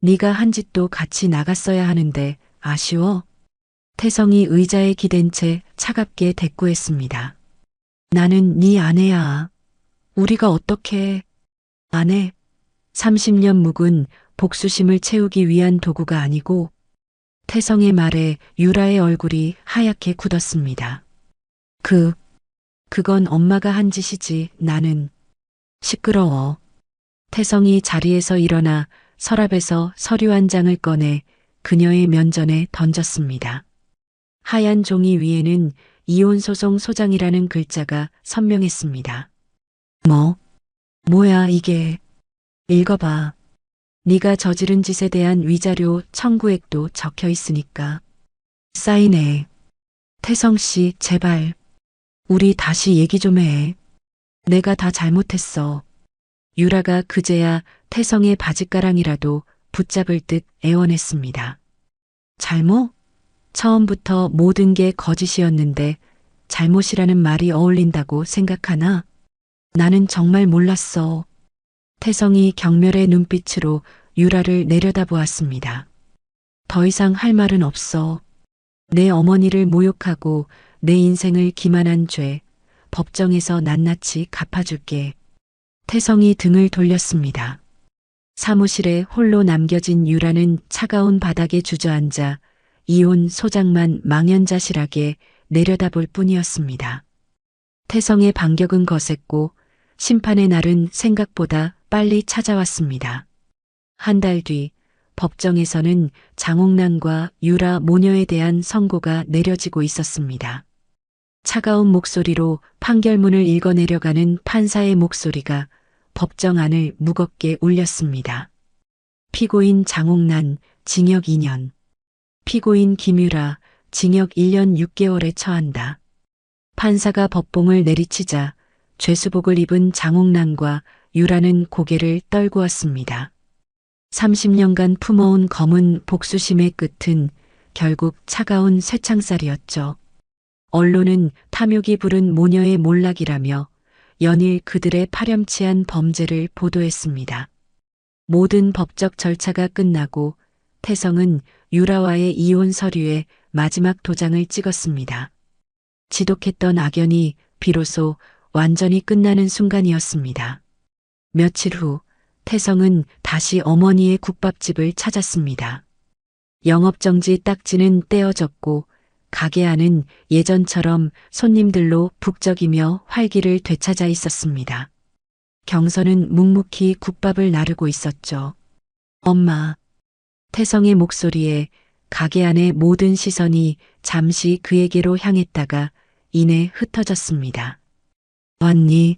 네가 한 짓도 같이 나갔어야 하는데 아쉬워? 태성이 의자에 기댄 채 차갑게 대꾸했습니다. 나는 네 아내야. 우리가 어떻게 아내? 30년 묵은 복수심을 채우기 위한 도구가 아니고. 태성의 말에 유라의 얼굴이 하얗게 굳었습니다. 그건 엄마가 한 짓이지. 나는. 시끄러워. 태성이 자리에서 일어나 서랍에서 서류 한 장을 꺼내 그녀의 면전에 던졌습니다. 하얀 종이 위에는 이혼소송 소장이라는 글자가 선명했습니다. 뭐야 이게. 읽어봐. 네가 저지른 짓에 대한 위자료 청구액도 적혀 있으니까. 사인해. 태성 씨, 제발. 우리 다시 얘기 좀 해. 내가 다 잘못했어. 유라가 그제야 태성의 바짓가랑이라도 붙잡을 듯 애원했습니다. 잘못? 처음부터 모든 게 거짓이었는데 잘못이라는 말이 어울린다고 생각하나? 나는 정말 몰랐어. 태성이 경멸의 눈빛으로 유라를 내려다보았습니다. 더 이상 할 말은 없어. 내 어머니를 모욕하고 내 인생을 기만한 죄, 법정에서 낱낱이 갚아줄게. 태성이 등을 돌렸습니다. 사무실에 홀로 남겨진 유라는 차가운 바닥에 주저앉아 이혼 소장만 망연자실하게 내려다볼 뿐이었습니다. 태성의 반격은 거셌고 심판의 날은 생각보다 빨리 찾아왔습니다. 한 달 뒤 법정에서는 장옥란과 유라 모녀에 대한 선고가 내려지고 있었습니다. 차가운 목소리로 판결문을 읽어내려가는 판사의 목소리가 법정 안을 무겁게 울렸습니다. 피고인 장옥란, 징역 2년. 피고인 김유라, 징역 1년 6개월에 처한다. 판사가 법봉을 내리치자 죄수복을 입은 장옥란과 유라는 고개를 떨구었습니다. 30년간 품어온 검은 복수심의 끝은 결국 차가운 쇠창살이었죠. 언론은 탐욕이 부른 모녀의 몰락이라며 연일 그들의 파렴치한 범죄를 보도했습니다. 모든 법적 절차가 끝나고 태성은 유라와의 이혼 서류에 마지막 도장을 찍었습니다. 지독했던 악연이 비로소 완전히 끝나는 순간이었습니다. 며칠 후 태성은 다시 어머니의 국밥집을 찾았습니다. 영업정지 딱지는 떼어졌고 가게 안은 예전처럼 손님들로 북적이며 활기를 되찾아 있었습니다. 경선은 묵묵히 국밥을 나르고 있었죠. 엄마. 태성의 목소리에 가게 안의 모든 시선이 잠시 그에게로 향했다가 이내 흩어졌습니다. 왔니?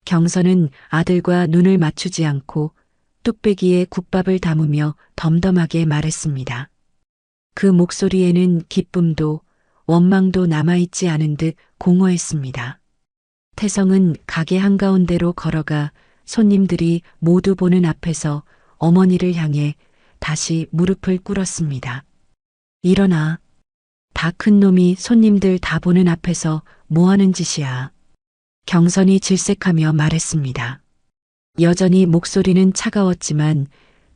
경선은 아들과 눈을 맞추지 않고 뚝배기에 국밥을 담으며 덤덤하게 말했습니다. 그 목소리에는 기쁨도 원망도 남아있지 않은 듯 공허했습니다. 태성은 가게 한가운데로 걸어가 손님들이 모두 보는 앞에서 어머니를 향해 다시 무릎을 꿇었습니다. 일어나. 다 큰 놈이 손님들 다 보는 앞에서 뭐하는 짓이야. 경선이 질색하며 말했습니다. 여전히 목소리는 차가웠지만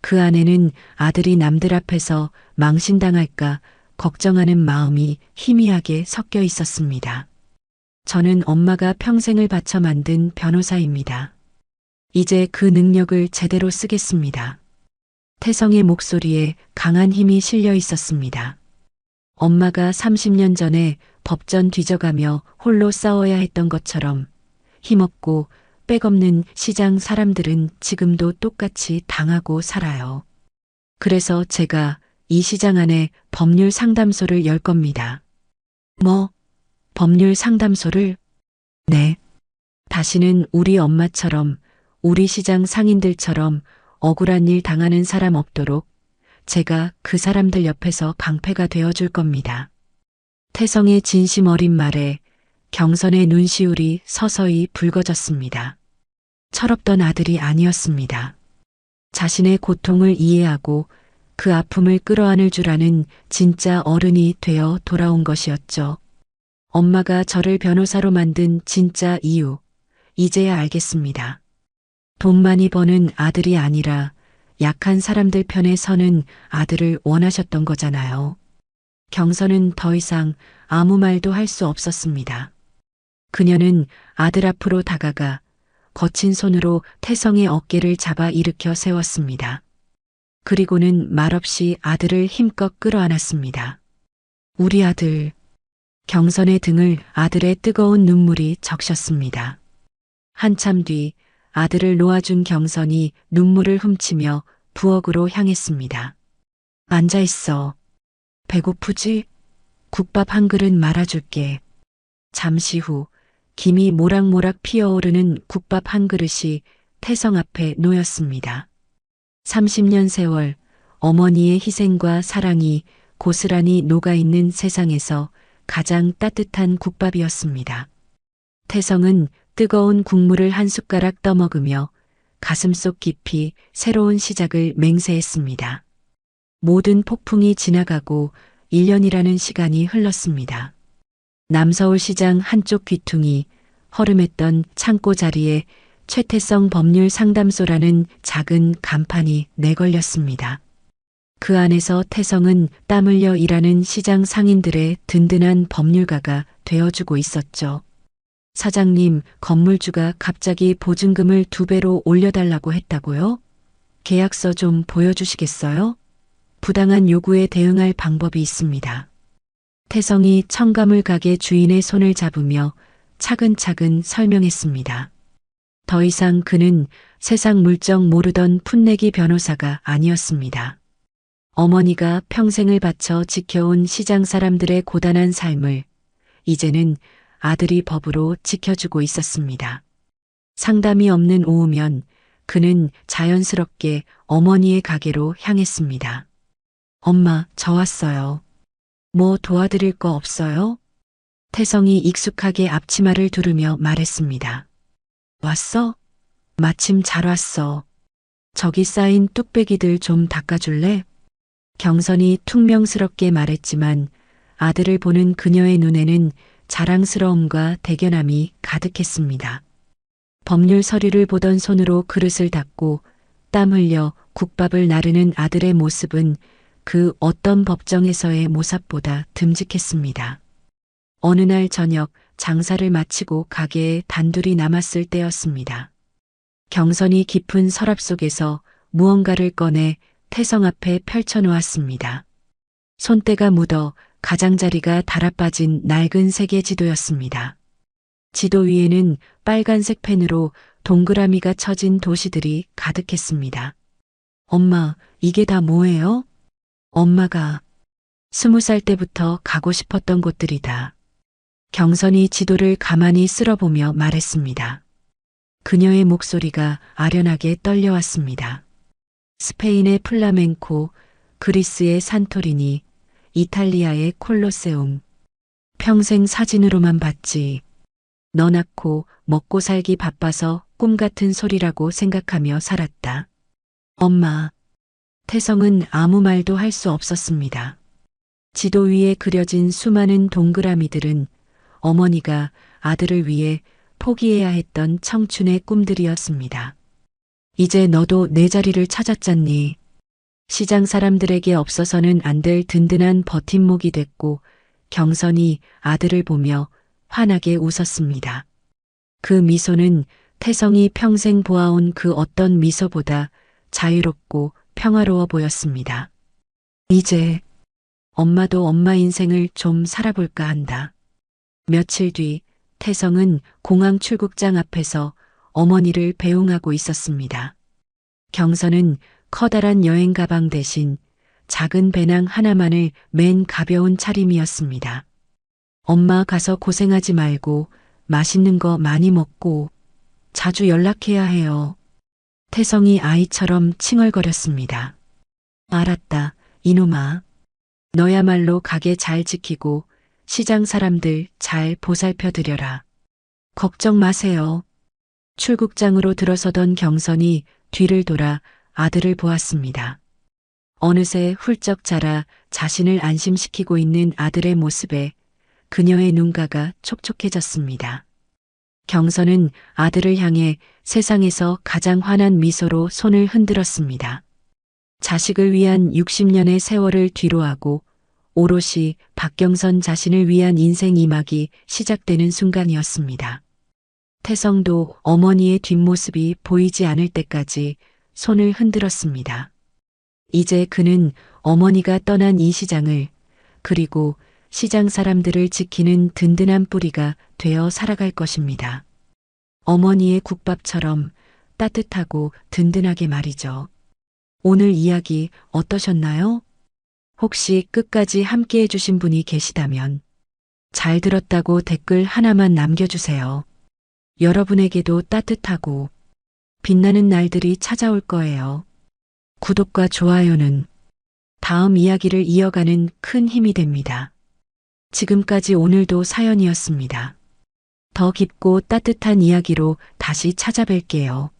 그 안에는 아들이 남들 앞에서 망신당할까 걱정하는 마음이 희미하게 섞여 있었습니다. 저는 엄마가 평생을 바쳐 만든 변호사입니다. 이제 그 능력을 제대로 쓰겠습니다. 태성의 목소리에 강한 힘이 실려 있었습니다. 엄마가 30년 전에 법전 뒤져가며 홀로 싸워야 했던 것처럼 힘없고 백없는 시장 사람들은 지금도 똑같이 당하고 살아요. 그래서 제가 이 시장 안에 법률 상담소를 열 겁니다. 뭐? 법률 상담소를? 네. 다시는 우리 엄마처럼 우리 시장 상인들처럼 억울한 일 당하는 사람 없도록 제가 그 사람들 옆에서 방패가 되어줄 겁니다. 태성의 진심 어린 말에 경선의 눈시울이 서서히 붉어졌습니다. 철없던 아들이 아니었습니다. 자신의 고통을 이해하고 그 아픔을 끌어안을 줄 아는 진짜 어른이 되어 돌아온 것이었죠. 엄마가 저를 변호사로 만든 진짜 이유, 이제야 알겠습니다. 돈 많이 버는 아들이 아니라 약한 사람들 편에 서는 아들을 원하셨던 거잖아요. 경선은 더 이상 아무 말도 할 수 없었습니다. 그녀는 아들 앞으로 다가가 거친 손으로 태성의 어깨를 잡아 일으켜 세웠습니다. 그리고는 말없이 아들을 힘껏 끌어안았습니다. 우리 아들. 경선의 등을 아들의 뜨거운 눈물이 적셨습니다. 한참 뒤 아들을 놓아준 경선이 눈물을 훔치며 부엌으로 향했습니다. 앉아있어. 배고프지? 국밥 한 그릇 말아줄게. 잠시 후 김이 모락모락 피어오르는 국밥 한 그릇이 태성 앞에 놓였습니다. 30년 세월 어머니의 희생과 사랑이 고스란히 녹아있는 세상에서 가장 따뜻한 국밥이었습니다. 태성은 뜨거운 국물을 한 숟가락 떠먹으며 가슴속 깊이 새로운 시작을 맹세했습니다. 모든 폭풍이 지나가고 1년이라는 시간이 흘렀습니다. 남서울시장 한쪽 귀퉁이 허름했던 창고 자리에 최태성 법률 상담소라는 작은 간판이 내걸렸습니다. 그 안에서 태성은 땀 흘려 일하는 시장 상인들의 든든한 법률가가 되어주고 있었죠. 사장님, 건물주가 갑자기 보증금을 2배로 올려달라고 했다고요? 계약서 좀 보여주시겠어요? 부당한 요구에 대응할 방법이 있습니다. 태성이 청가물 가게 주인의 손을 잡으며 차근차근 설명했습니다. 더 이상 그는 세상 물정 모르던 풋내기 변호사가 아니었습니다. 어머니가 평생을 바쳐 지켜온 시장 사람들의 고단한 삶을 이제는 아들이 법으로 지켜주고 있었습니다. 상담이 없는 오후면 그는 자연스럽게 어머니의 가게로 향했습니다. 엄마, 저 왔어요. 뭐 도와드릴 거 없어요? 태성이 익숙하게 앞치마를 두르며 말했습니다. 왔어? 마침 잘 왔어. 저기 쌓인 뚝배기들 좀 닦아줄래? 경선이 퉁명스럽게 말했지만 아들을 보는 그녀의 눈에는 자랑스러움과 대견함이 가득했습니다. 법률 서류를 보던 손으로 그릇을 닦고 땀 흘려 국밥을 나르는 아들의 모습은 그 어떤 법정에서의 모습보다 듬직했습니다. 어느 날 저녁 장사를 마치고 가게에 단둘이 남았을 때였습니다. 경선이 깊은 서랍 속에서 무언가를 꺼내 태성 앞에 펼쳐놓았습니다. 손때가 묻어 가장자리가 달아빠진 낡은 세계 지도였습니다. 지도 위에는 빨간색 펜으로 동그라미가 쳐진 도시들이 가득했습니다. 엄마, 이게 다 뭐예요? 엄마가 20살 때부터 가고 싶었던 곳들이다. 경선이 지도를 가만히 쓸어보며 말했습니다. 그녀의 목소리가 아련하게 떨려왔습니다. 스페인의 플라멩코, 그리스의 산토리니, 이탈리아의 콜로세움. 평생 사진으로만 봤지. 너 낳고 먹고 살기 바빠서 꿈 같은 소리라고 생각하며 살았다. 엄마. 태성은 아무 말도 할 수 없었습니다. 지도 위에 그려진 수많은 동그라미들은 어머니가 아들을 위해 포기해야 했던 청춘의 꿈들이었습니다. 이제 너도 내 자리를 찾았잖니. 시장 사람들에게 없어서는 안 될 든든한 버팀목이 됐고 경선이 아들을 보며 환하게 웃었습니다. 그 미소는 태성이 평생 보아온 그 어떤 미소보다 자유롭고 평화로워 보였습니다. 이제 엄마도 엄마 인생을 좀 살아볼까 한다. 며칠 뒤 태성은 공항 출국장 앞에서 어머니를 배웅하고 있었습니다. 경선은 커다란 여행 가방 대신 작은 배낭 하나만을 맨 가벼운 차림이었습니다. 엄마 가서 고생하지 말고 맛있는 거 많이 먹고 자주 연락해야 해요. 태성이 아이처럼 칭얼거렸습니다. 알았다, 이놈아. 너야말로 가게 잘 지키고 시장 사람들 잘 보살펴 드려라. 걱정 마세요. 출국장으로 들어서던 경선이 뒤를 돌아 아들을 보았습니다. 어느새 훌쩍 자라 자신을 안심시키고 있는 아들의 모습에 그녀의 눈가가 촉촉해졌습니다. 경선은 아들을 향해 세상에서 가장 환한 미소로 손을 흔들었습니다. 자식을 위한 60년의 세월을 뒤로하고 오롯이 박경선 자신을 위한 인생 2막이 시작되는 순간이었습니다. 태성도 어머니의 뒷모습이 보이지 않을 때까지 손을 흔들었습니다. 이제 그는 어머니가 떠난 이 시장을 그리고 시장 사람들을 지키는 든든한 뿌리가 되어 살아갈 것입니다. 어머니의 국밥처럼 따뜻하고 든든하게 말이죠. 오늘 이야기 어떠셨나요? 혹시 끝까지 함께 해주신 분이 계시다면 잘 들었다고 댓글 하나만 남겨주세요. 여러분에게도 따뜻하고 빛나는 날들이 찾아올 거예요. 구독과 좋아요는 다음 이야기를 이어가는 큰 힘이 됩니다. 지금까지 오늘도 사연이었습니다. 더 깊고 따뜻한 이야기로 다시 찾아뵐게요.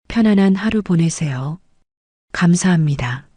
편안한 하루 보내세요. 감사합니다.